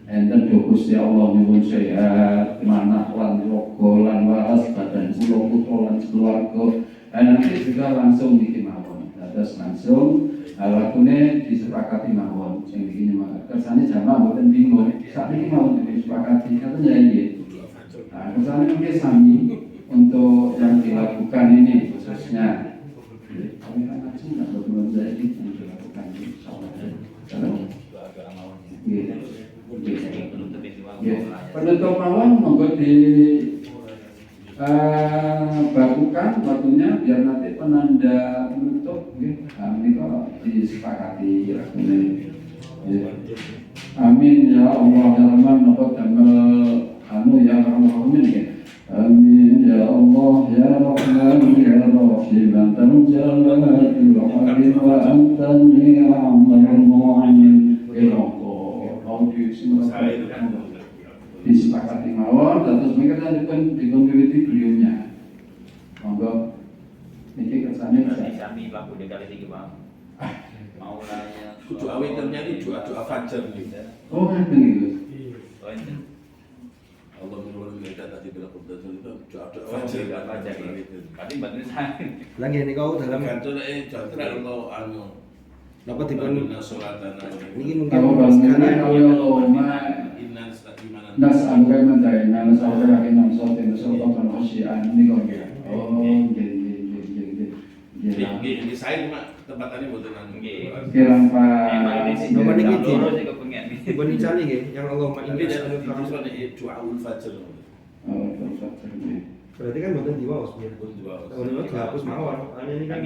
enten Gusti Allah nyuwun sehat, manah lan raga lan waras badan kula putra lan keluarga. Nanti juga langsung dikimawon. Terus langsung lakune disepakati mawon. Sing iki nyemak kersane jamaah mboten bingung. Sakniki mawon disepakati katanya nggih. Nah, kersane mungkin sami untuk yang dilakukan ini khususnya. Kami kan langsung enggak berteman saya ini yang dilakukan insyaallah. Penutup mawon monggo di bakukan waktunya biar nanti penanda penutup ini kok disepakati ya. Amin ya Allah ya Rahman nopo damel anu ya Rahman ya. Amin ya Allah ya Rahman ya Rahim antal jalatul halim wa antal ni'mal mu'in disepakati mawon terus mereka lanjutkan dikontribusi beliaunya. Monggo niki kersane kami Pak Budi kali iki Pak. Maulanya kudu awiternya ini doa fajar nih. Oh ngeten iki. Oh enten. Allah menyuruh kita tadi bila kudu itu doa fajar. Tadi batin saya. Lagi ini kau dalam kantor jatra Allah anu. Napa dipun salatana. Niki mungkin Kalau sekalian nas angkai mentai nas angkai lagi nas sotin sopan khosian ini kok ya. Oh Ini saya cuma tempat tadi buat nanggung. Kirang Pak. Nomor niki terus kepengen. Bukan dicari nggih, yang Allahumma inni Ini as'aluka itu kan doaul fajar. Oh, terfajar nih. berarti kan mboten diwaos ya. Kalau niku dihapus mawon. Ini kan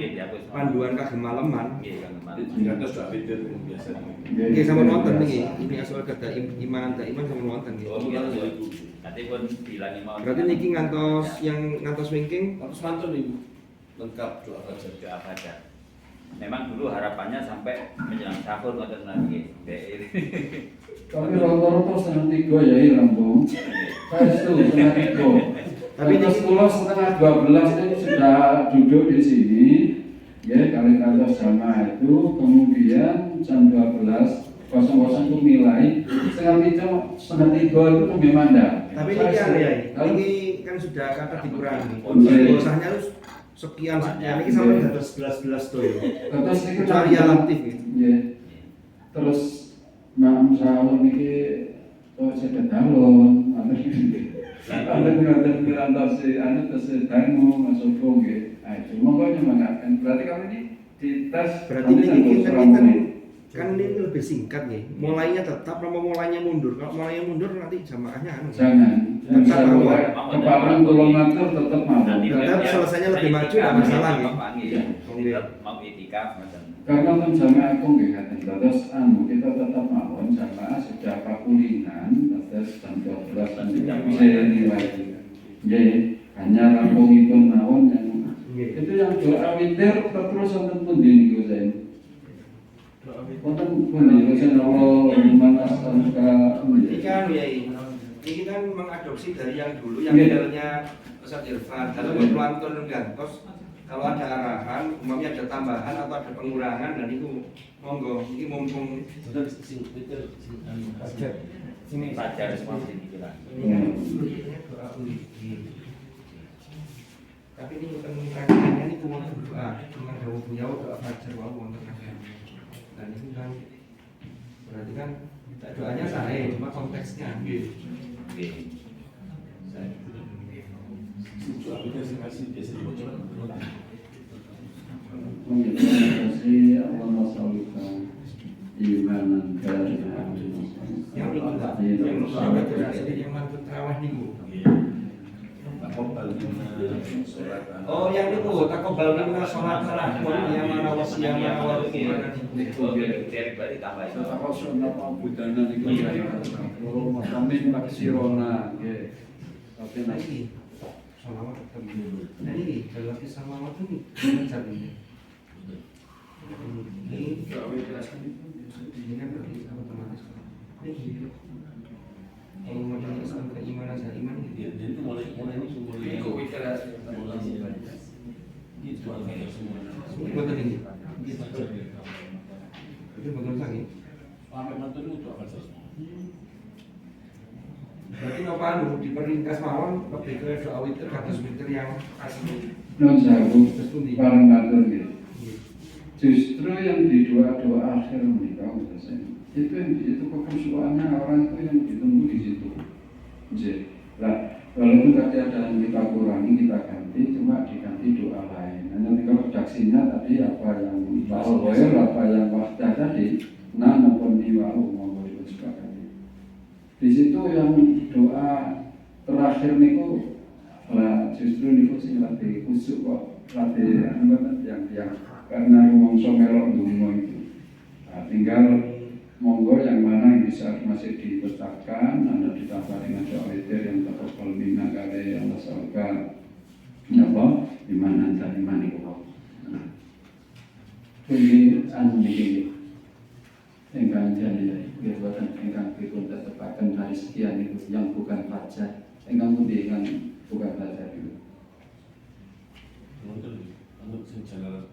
panduan kagem maleman. Jika terus doa witir biasa. Nggih sama wonten niki. Ini asal kata iman sama wonten nggih. Oh, iya ya itu. Nanti pun bilangi mau. Berarti niki ngantos yang ngantos wingking Harus mantun nih lengkap doa fajar. Doa fajar. Memang dulu harapannya sampai menjelang sahur ngoten lagi. Tapi rata-rata setengah 3 ya Lampung. Saya itu setengah 3. Tapi Tapi ini- 10 setengah 12 ini sudah duduk di sini. Ya, kali kantor jamaah itu kemudian jam 12.00 itu mulai setengah 3 itu memandang. tapi niki anu ya. Niki kan sudah kata dikurangi. Oke. Dosanya harus sekian sekian niki sampai dados 11 to ya. Terus itu Kecuali yang aktif ya. Ya. Terus maam sahur niki kok saya dalon ada ngerantasi anu terus dangu masuk nggih. Ah itu monggo nyemangatan. Berarti kalau ini dites Berarti niki kan ini lebih singkat nih. Mulainya tetap nama mulainya mundur. Kalau mulainya mundur nanti jamaahnya anu. jangan Tetap mau. keparan tulung ngatur tetap mau. Tetap selesainya lebih maju, tidak masalah, Ya. Mau itikaf macam. Karena kan jamaah aku nggih ngaten terus anu kita tetap mawon jamaah sudah kakulingan terus jam 12 saya nilai. Nggih, hanya rampungipun mawon yang itu yang doa witir terus wonten pundi niku saya. Wonten pundi Gusti Allah manas angka Ini kan ya ini kan mengadopsi dari yang dulu yang modelnya Ustaz Irfan. Kalau pelantun gantos kalau ada arahan, umumnya ada tambahan atau ada pengurangan dan itu monggo ini mumpung Sini fajar semua sini kita. ini kan doa undi. Tapi ini bukan rangkaiannya ini cuma doa, cuma doa beliau doa fajar wau wonten dan itu kan berarti kan doanya sah cuma konteksnya. Doa witir sih masih biasa dibaca. Kasih Allah salika imanan kariman. Yang itu enggak, yang sholat tidak yang mantut terawih minggu. Takobal minna sholat. Oh yang itu takobal minna sholat lakum ya mana wasiyam mana warqimana Dari bari tambah itu. Takwa sunnah budana niku ya. Oh, kami taksirona nggih. Tapi Nah nek ini sholawat tetap nah ini kalau kisah salawat ini belajar ini ini kan berarti otomatis ini kalau mau jelaskan keimanan saya iman Ya, jadi mulai ini sumber Ini kok witir gitu aja semua. ini betul ini itu betul lagi Sampai mantun itu doa fajar semua. berarti apa anu diperingkas mawon lebih ke doa witir kados witir yang asli non jago terus pundi bareng matur nggih. Justru yang di doa-doa akhir menikah itu yang kekhusyuannya orang itu yang ditunggu di situ. Nah, walaupun tadi ada yang kita kurangi, kita ganti, cuma diganti doa lain. Nah, nanti kalau redaksinya tadi apa yang bahwa apa yang waktu tadi, nah maupun diwau mau disepakati. Di situ yang doa terakhir niku lah justru niku sing lebih khusyuk kok lebih yang karena mongso melok dungo itu. Nah, tinggal monggo yang mana yang bisa masih dipetakan, anda ditambah dengan doa witir yang takobal minna kali yang masalkan apa iman anta iman itu. Ini anu niki engkang jadi kegiatan engkang dipun tetepaken hari sekian itu yang bukan fajar, engkang pundi yang bukan fajar itu. Mantun, untuk sing jalan.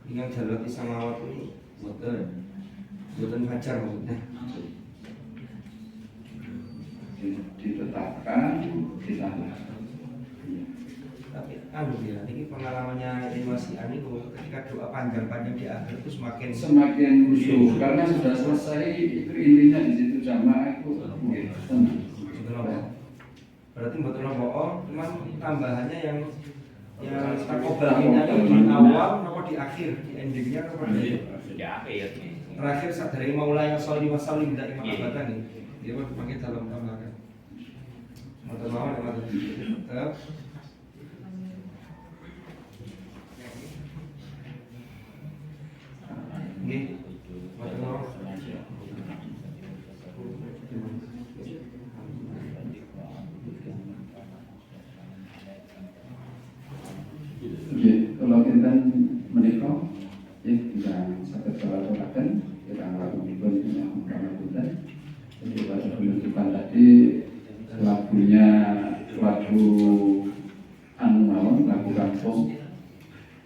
dengan jalur samawat ini buatan fajar maksudnya ditetapkan ditambah. tapi anu ya ini pengalamannya Mas Ani ketika doa panjang-panjang di akhir itu semakin khusyuk karena sudah selesai itu intinya di situ jamaah itu tenang. Berarti betul bohong, cuman tambahannya yang takobal minna di awal apa di akhir, di endingnya apa di Ya akhir nih. terakhir sadari maula yang sholli wa sallim tidak imam abatan nih. Dia mau dipakai dalam tambahan. Mata mawon ya mata. Tetap. Nggih. Mata mawon. Oke, kalau kita menikah, ya kita sakit terlalu kita lakukan yang melakukan. Jadi pada penentukan tadi lagunya lagu lagu kampung,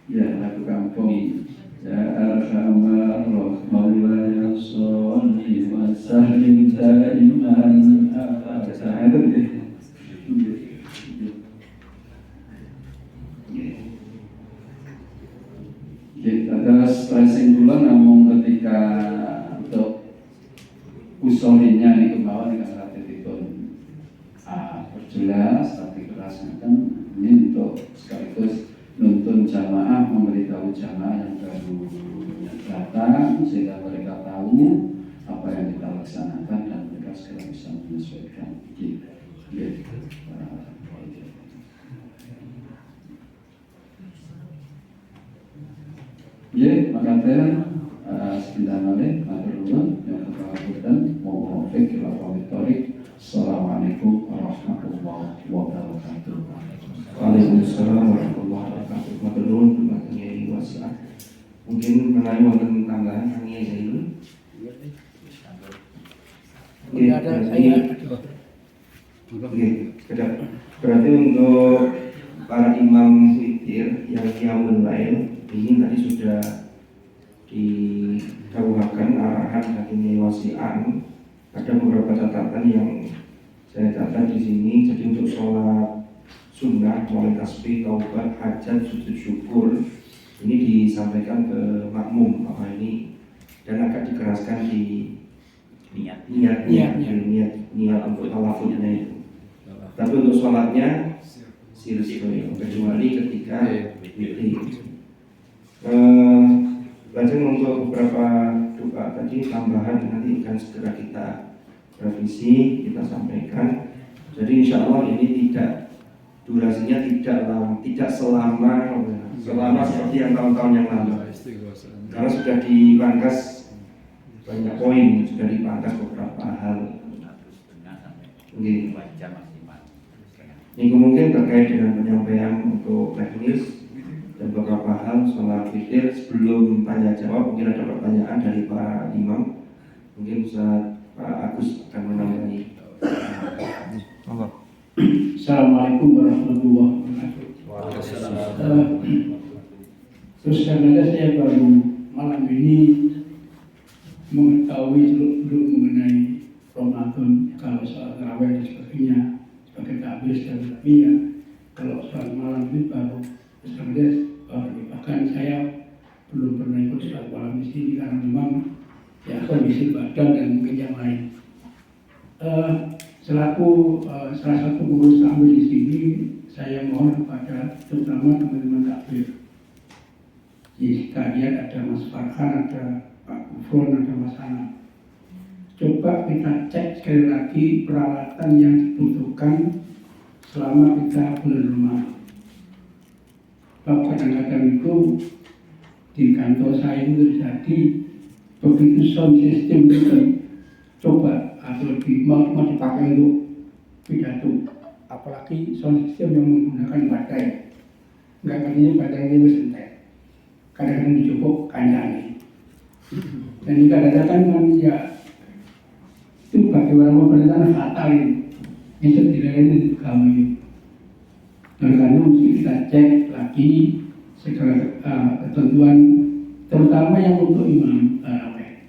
ya lagu kampung. Ya Arhamar Maulaya Sholli wa Sallim Daiman Abada. Itu dia. Terus kesimpulan namun ketika untuk usulinya ini kemauan dengan ratitipun perjelas tapi kerasnya kan ini untuk sekaligus nuntun jamaah, memberitahu jamaah yang baru datang sehingga mereka tahu apa yang kita laksanakan dan mereka segera bisa menyesuaikan kita. Ya, makanya sekitar nolih, matur nuwun, yang keberatan, mohon maaf, Assalamualaikum warahmatullahi wabarakatuh. Waalaikumsalam warahmatullahi wabarakatuh. Matur nuwun Pak Kiai Wasa. Mungkin menawi wonten tambahan Kang Kiai Zainul. Berarti untuk para imam witir yang qiyamul lail ini tadi sudah didahulukan arahan dari Kiai Wasi'an. Ada beberapa catatan yang saya catat di sini. Jadi untuk sholat sunnah, mulai tasbih, taubat, hajat, sujud syukur ini disampaikan ke makmum apa ini dan agak dikeraskan di niat untuk talafuznya itu. Tapi untuk sholatnya sirri kecuali ketika witir. Lajeng untuk beberapa doa tadi tambahan nanti akan segera kita revisi, kita sampaikan. Jadi insya Allah ini durasinya tidak selama seperti yang tahun-tahun yang lalu. Karena sudah dipangkas banyak poin, sudah dipangkas beberapa hal. Ini mungkin terkait dengan penyampaian untuk teknis dan beberapa hal soal witir. Sebelum tanya jawab, mungkin ada pertanyaan dari para imam. Mungkin bisa Pak Agus akan menambahi. Assalamualaikum warahmatullahi wabarakatuh. Terus karena saya baru malam ini mengetahui dulu mengenai Ramadan, kalau soal tarawih dan sebagainya sebagai takbir dan ya kalau soal malam itu baru bahkan saya belum pernah ikut sholat malam di sini karena memang ya kondisi badan dan mungkin yang lain. Selaku salah satu pengurus takbir di sini, saya mohon kepada terutama teman-teman takbir. Di sekalian ada Mas Farhan, ada Pak Gufron, ada Mas Ana. Coba kita cek sekali lagi peralatan yang dibutuhkan selama kita bulan Ramadan. Kadang-kadang itu di kantor saya itu terjadi begitu sound system itu coba atau mau dipakai untuk pidato, apalagi sound system yang menggunakan baterai, nggak ngertinya baterai itu sentek, kadang-kadang dijupuk kancane, dan ini kadang-kadang ya itu bagi orang pemerintahan fatal ini, bisa dilakukan kami. Dan karena mesti kita cek lagi segala ketentuan, terutama yang untuk imam tarawih.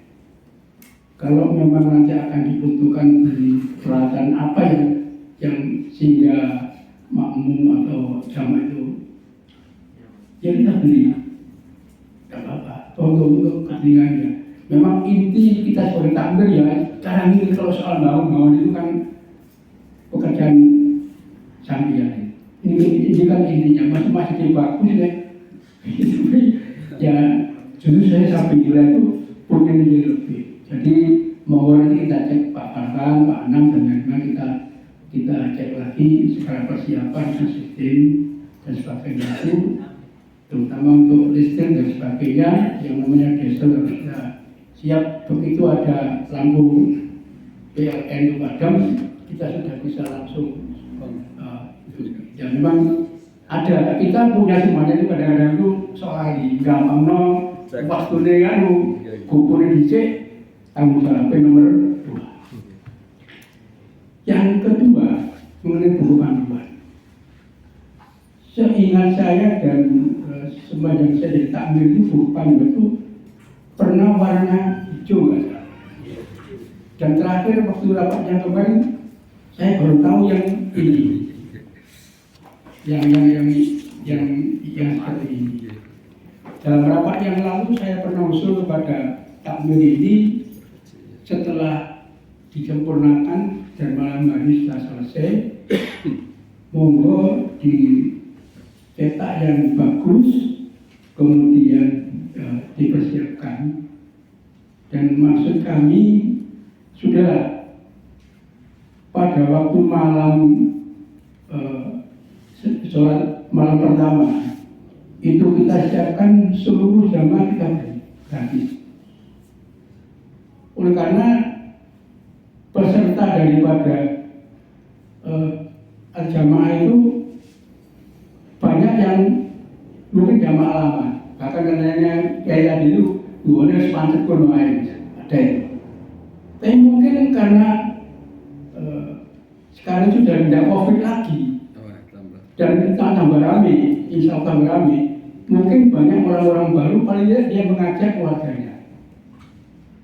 Kalau memang nanti akan dibutuhkan dari peralatan apa yang sehingga makmum atau jamaah itu, ya kita beli, tidak apa-apa. Untuk kepentingannya. Memang inti kita sebagai takbir ya, cara ini kalau soal bangun itu kan pekerjaan sambian. Ini kan intinya masih bagus ya. Ya justru saya sampai gila itu punya nilai lebih. Jadi mau nanti kita cek Pak Farhan, Pak Anam dan lain-lain kita cek lagi secara persiapan dan sistem dan sebagainya itu, terutama untuk listrik dan sebagainya yang namanya diesel harus kita siap. Begitu ada lampu PLN itu padam, kita sudah bisa langsung ya memang ada, kita punya semuanya itu kadang-kadang itu soal gampang no waktu dengan kumpulin dicek tanggung jawab nomor 2. Yang kedua mengenai buku panduan, seingat saya dan sepanjang saya jadi takmir itu buku panduan itu pernah warna hijau kan? Dan terakhir waktu rapat yang kemarin saya baru tahu yang ini, yang seperti ini. Dalam rapat yang lalu saya pernah usul kepada takmir ini, setelah disempurnakan dan malam hari setelah selesai, monggo dicetak yang bagus, kemudian dipersiapkan. Dan maksud kami sudah pada waktu malam sholat malam pertama itu kita siapkan seluruh jamaah kita gratis. Oleh karena peserta daripada jamaah itu banyak yang mungkin jamaah lama, bahkan katanya kayak dulu duanya sepanjang kono ada itu. Tapi mungkin karena sekarang sudah tidak COVID lagi dan kita tambah rame, insya Allah tambah rame, mungkin banyak orang-orang baru paling tidak dia mengajak keluarganya.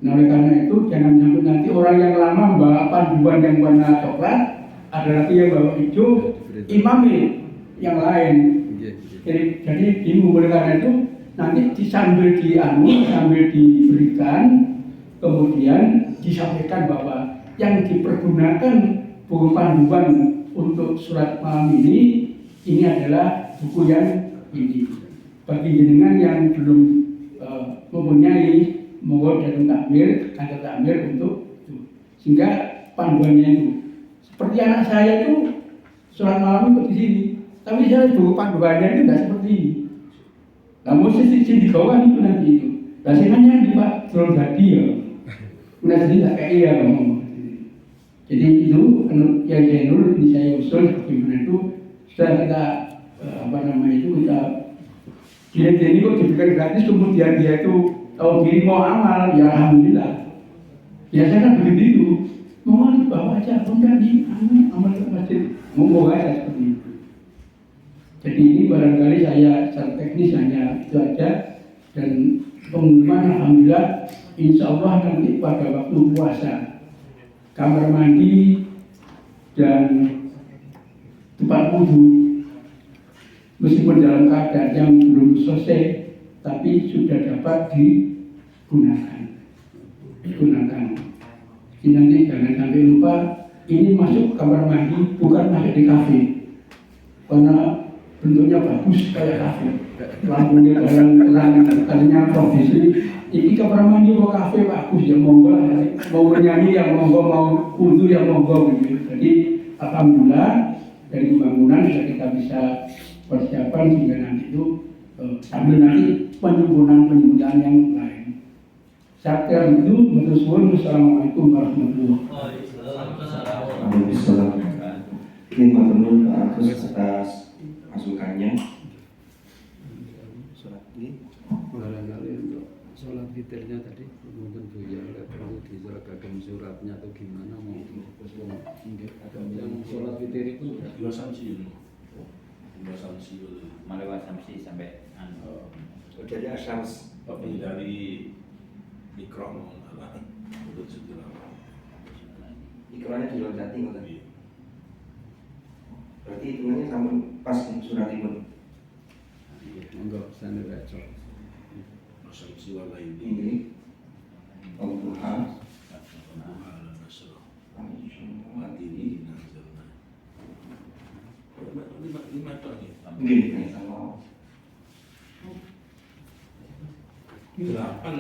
Nah oleh karena itu jangan sampai nanti orang yang lama bawa panduan yang warna coklat, ada lagi yang bawa hijau, imami yang lain. Jadi bingung. Oleh karena itu nanti sambil diberikan, kemudian disampaikan bahwa yang dipergunakan buku panduan untuk surat malam ini adalah buku yang ini. Bagi jenengan yang belum mempunyai, mohon datang takmir, kantor takmir untuk itu. Sehingga panduannya itu seperti anak saya itu surat malam itu di sini, tapi saya buku panduannya itu tidak seperti ini. Namun sisi digawan itu nanti itu. Rasanya di Pak belum jadi ya. Nah jadi tak kayak iya ngomong. Jadi itu yang saya dulu ini saya usul bagaimana itu sudah kita kita dia kok diberikan gratis, kemudian dia itu tahu diri mau amal, ya alhamdulillah. Biasanya kan begitu, mau dibawa aja, kemudian di amal ke masjid, mau aja seperti itu. Jadi ini barangkali saya secara teknis hanya itu aja, dan pengumuman alhamdulillah insya Allah nanti pada waktu puasa kamar mandi dan tempat wudhu meskipun dalam keadaan yang belum selesai tapi sudah dapat digunakan. Jadi nanti jangan sampai lupa ini masuk kamar mandi, bukan masuk di kafe, karena bentuknya bagus kayak kafe, lampunya katanya profesi. Ini kamar mandi mau kafe bagus ya monggo, mau bernyanyi yang monggo, mau wudhu yang monggo gitu. Jadi alhamdulillah dari pembangunan sudah kita bisa persiapan sehingga nanti itu sambil nanti penyempurnaan yang lain. Saya kira itu menurut saya. Assalamualaikum warahmatullahi wabarakatuh. Waalaikumsalam. Terima kasih Pak Agus atas masukannya. Surat ini barangkali untuk sholat witirnya tadi mungkin Buya perlu diserahkan suratnya atau gimana mungkin yang sholat witir itu dua sanksi melewat samsi sampai Jadi asyams tapi dari ikram untuk segera iklannya sudah jati tadi. Berarti hitungannya sama pas surat itu. enggak sana baca sanksi warna ini Ini Al-Quran mati ini lima tahun mungkin sama Delapan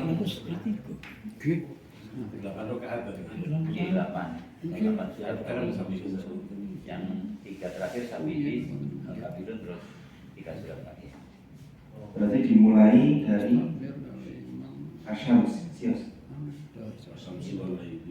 rakaat tadi. 8 surat Sekarang sampai yang 3 terakhir sampai Al-Kafirun terus 3 surat lagi. Berarti dimulai dari Asyams, sias. Sampai ini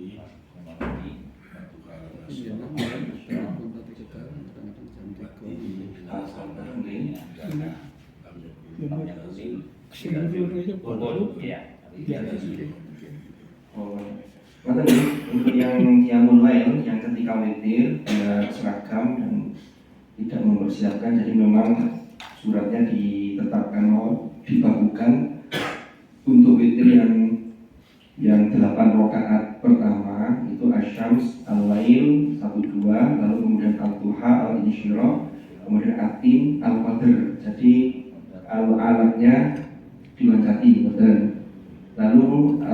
Oh, Maka untuk yang qiyamul lail yang ketika witir dia seragam dan tidak mempersiapkan, jadi memang suratnya ditetapkan mau dibakukan untuk witir yang 8 rakaat pertama itu Asyams, Al-Lail 1-2, lalu kemudian Al-Duha, Al-Insyirah, kemudian Atin, Al-Qadr. Jadi alatnya dilengkapi, betul. Lalu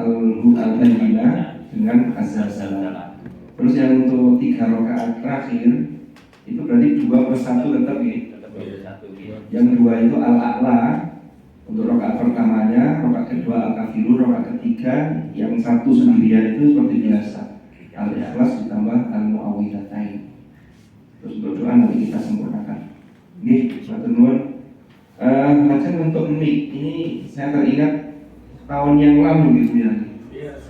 Al-Bayyinah dengan Az-Zalzalah. Terus yang untuk 3 rakaat terakhir itu berarti 2+1 tetap ya. Yang 2 itu Al-A'la untuk rakaat pertamanya, rakaat kedua Al-Kafirun, rakaat ketiga yang 1 sendirian itu seperti biasa Al-Ikhlas ditambah Al-Mu'awwidhatain. Terus untuk doa nanti kita sempurnakan. Nggih, matur nuwun. Macam untuk mik ini saya teringat tahun yang lalu gitu ya.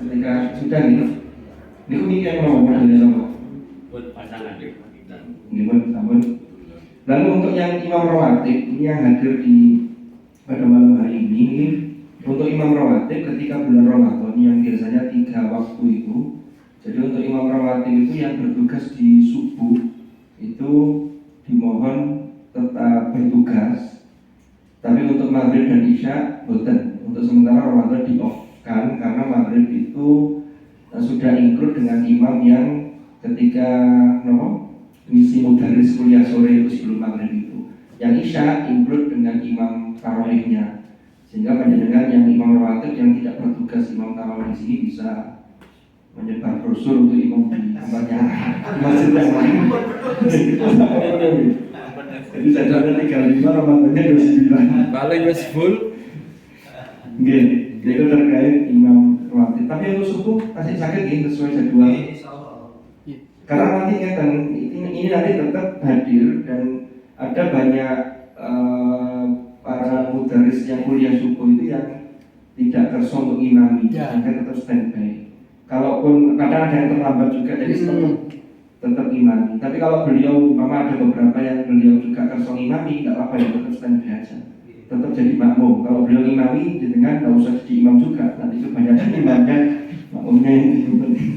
Ketika sudah gitu. Niku mik yang mau modelnya sama. Buat pasangan. Gimana sampun. Lalu untuk yang imam rawatib ini yang hadir pada malam hari ini, untuk imam rawatib ketika bulan Ramadan yang biasanya 3 waktu itu, jadi untuk imam rawatib itu yang bertugas di subuh itu dimohon tetap bertugas, tapi untuk maghrib dan isya boten. Untuk sementara Ramadan di off-kan karena maghrib itu sudah include dengan imam yang ketika misi mudaris kuliah sore itu sebelum maghrib itu. Yang isya include dengan imam tarawihnya, sehingga panjenengan yang imam rawatib yang tidak bertugas imam tarawih di sini bisa menyebar brosur untuk imam di tempatnya masjid yang lain. Jadi saya ada 35 Ramadannya 29. Paling wis full. Nggih, itu terkait imam rawatib. Tapi untuk subuh pasti sakit ya sesuai jadwal. Karena nanti ini nanti tetap hadir dan ada banyak para mudaris yang kuliah subuh itu yang tidak kerso untuk imami, sehingga tetap standby. Kalaupun kadang ada yang terlambat juga, jadi tetap imami. Tapi kalau beliau, mama ada beberapa yang beliau juga kerso imami, nggak apa-apa ya, tetap standby aja. Tetap jadi makmum. Kalau beliau imami, dengan nggak usah jadi imam juga. Nanti kebanyakan imamnya, makmumnya yang penting.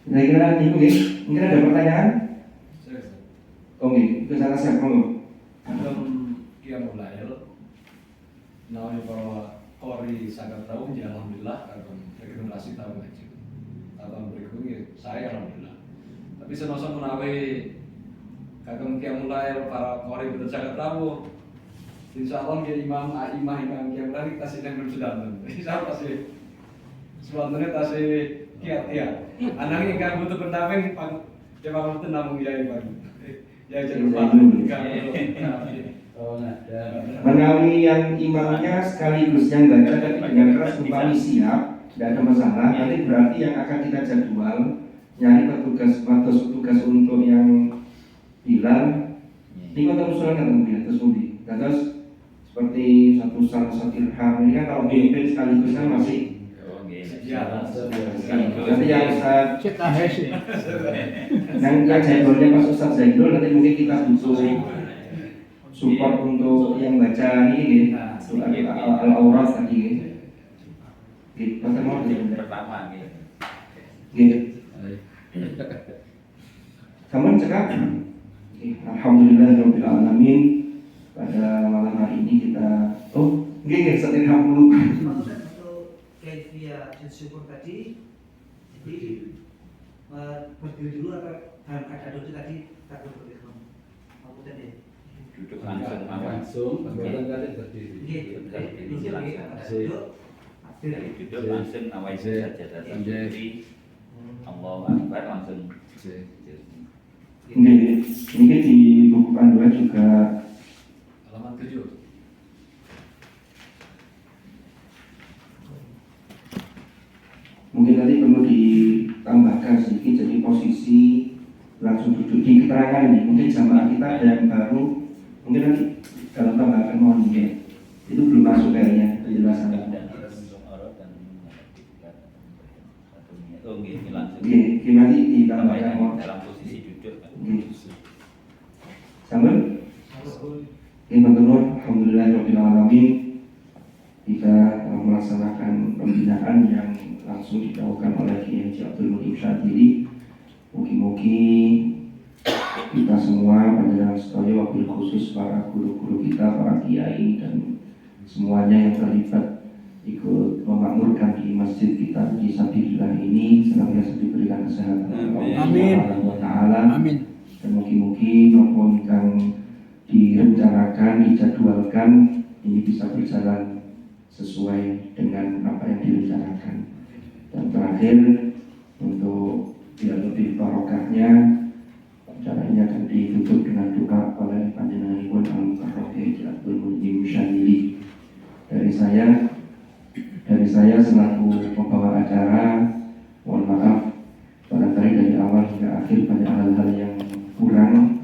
Kira-kira itu ya, mungkin ada pertanyaan? Oke, ke sana saya mau. Qiyamul Lail nawi para qori sangat tahu ya alhamdulillah regenerasi tahu aja. Tahun berikutnya saya alhamdulillah. Tapi senoso menawi kagem Qiyamul Lail para qori betul sangat tahu. Insyaallah ya imam imam Qiyamul Lail kita sedang bersudan. Insyaallah pasti sebenarnya pasti kiat ya. Anak ini kan butuh pendamping coba kamu tenang ya Bang. Ya jangan lupa menawi yang imamnya sekaligus yang baca tapi dengan keras umpami siap, tidak ada masalah. Nanti berarti yang akan kita jadwal nyari petugas atau petugas untuk yang bilang ini kota usulan kan kemudian terus terus seperti satu irham ini kan kalau mimpin sekaligus kan masih nanti yang Ustaz yang jadwalnya Pak Ustaz Zaidul nanti mungkin kita butuh support untuk yang baca ini al-aurat tadi gitu. Mau Pertama gitu. Kamu cakap Alhamdulillahirabbil alamin. Pada malam hari ini kita nggih setirham dulu. Kaifiyah dan syukur tadi, jadi berdiri dulu atau dalam keadaan duduk tadi tak berikhram. Aku tadi duduk langsung barangkali berdiri. Duduk langsung nawai saja dari Allahu Akbar langsung. Nggih, ini di buku panduan juga Halaman 7. mungkin nanti perlu ditambahkan sedikit, jadi posisi langsung duduk di keterangan ini. Mungkin jamaah kita ada yang baru, mungkin nanti kalau tambahkan mohon ya. Itu belum masuk kayaknya penjelasan. Oke, nanti ditambahkan mohon. Dalam posisi duduk kan. Sambal. Alhamdulillahirrahmanirrahim. Kita melaksanakan pembinaan yang langsung dilakukan oleh Kiai Abdul Muhyi Syadili. Mugi-mugi kita semua panjenengan sedaya, wabil khusus para guru-guru kita, para kiai dan semuanya yang terlibat ikut memakmurkan di masjid kita di Sabilillah ini senantiasa diberikan kesehatan oleh Allah Subhanahu wa taala. Amin. Dan mugi-mugi napa ingkang direncanakan, dijadwalkan ini bisa berjalan sesuai dengan apa yang direncanakan. Dan terakhir, untuk biar lebih barokahnya, acara ini akan ditutup dengan doa oleh panjenenganipun Al-Mukarram Kiai Abdul Muhyi Syadili. Dari saya selaku pembawa acara, mohon maaf barangkali dari awal hingga akhir banyak hal-hal yang kurang,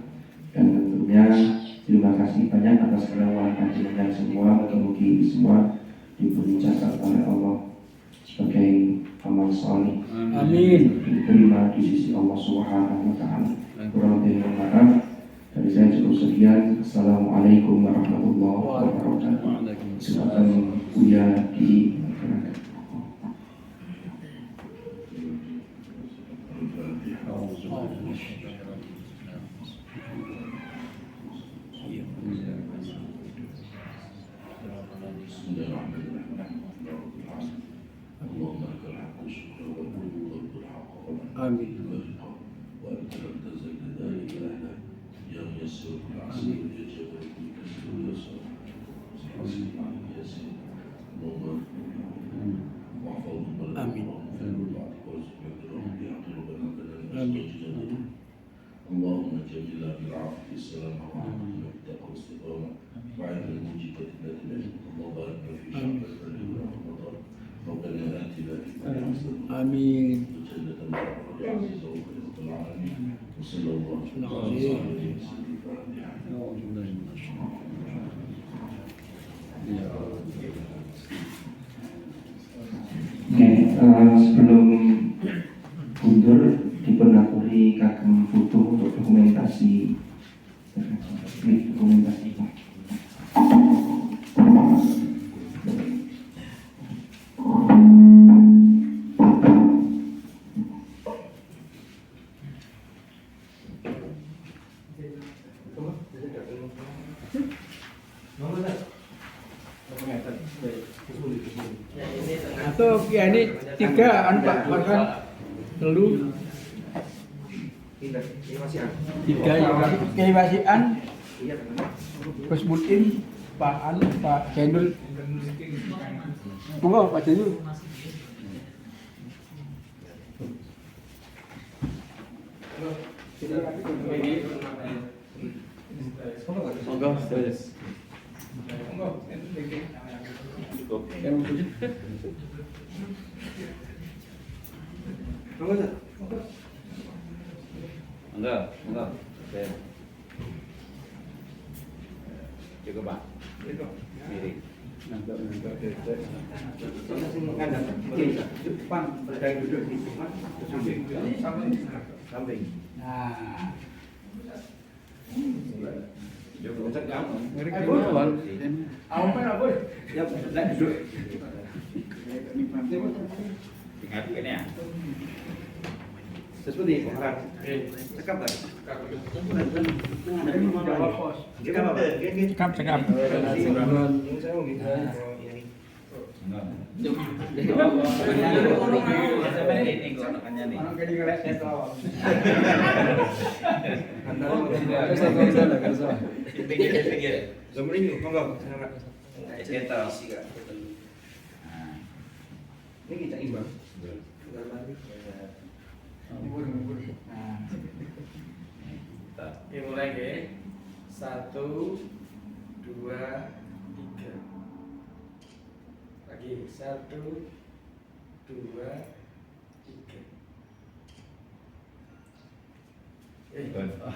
dan tentunya terima kasih banyak atas kerawan panjenengan semua. Mugi-mugi semua diberi catat oleh Allah sebagai amal salih. Amin. Diterima di sisi Allah Subhanahu wa taala. Kurang lebih mohon maaf. Dari saya cukup sekian. Assalamualaikum warahmatullahi wabarakatuh. Silakan Buya di Amin. اللهم جميلا بالعافية السلام عليكم والتقوى والاستقامة وعلى الموجبات التي اللهم بارك في شهر رمضان ربنا آتنا في الدنيا حسنة Amin. وجنة عز وجل رب العالمين وصلى الله عليه وسلم. Sebelum mundur dipenaturi kagem foto untuk dokumentasi. Atau ya ini 3 Pak makan telu Ini masih ada. 3 ya Kiai Wasian, Gus Mutin, Pak Jainul. Tunggu Pak Jainul. Monggo, terus. Enggak. Cukup Pak. Kiri. Depan ada yang duduk di samping. Nah, Ingat ini ya. Seperti orang cakap tadi. cekap. Yang saya mau gitu. Ini kita imbang. Oke, mulai ya. 1, 2, 3. Lagi 1, 2, Alhamdulillah.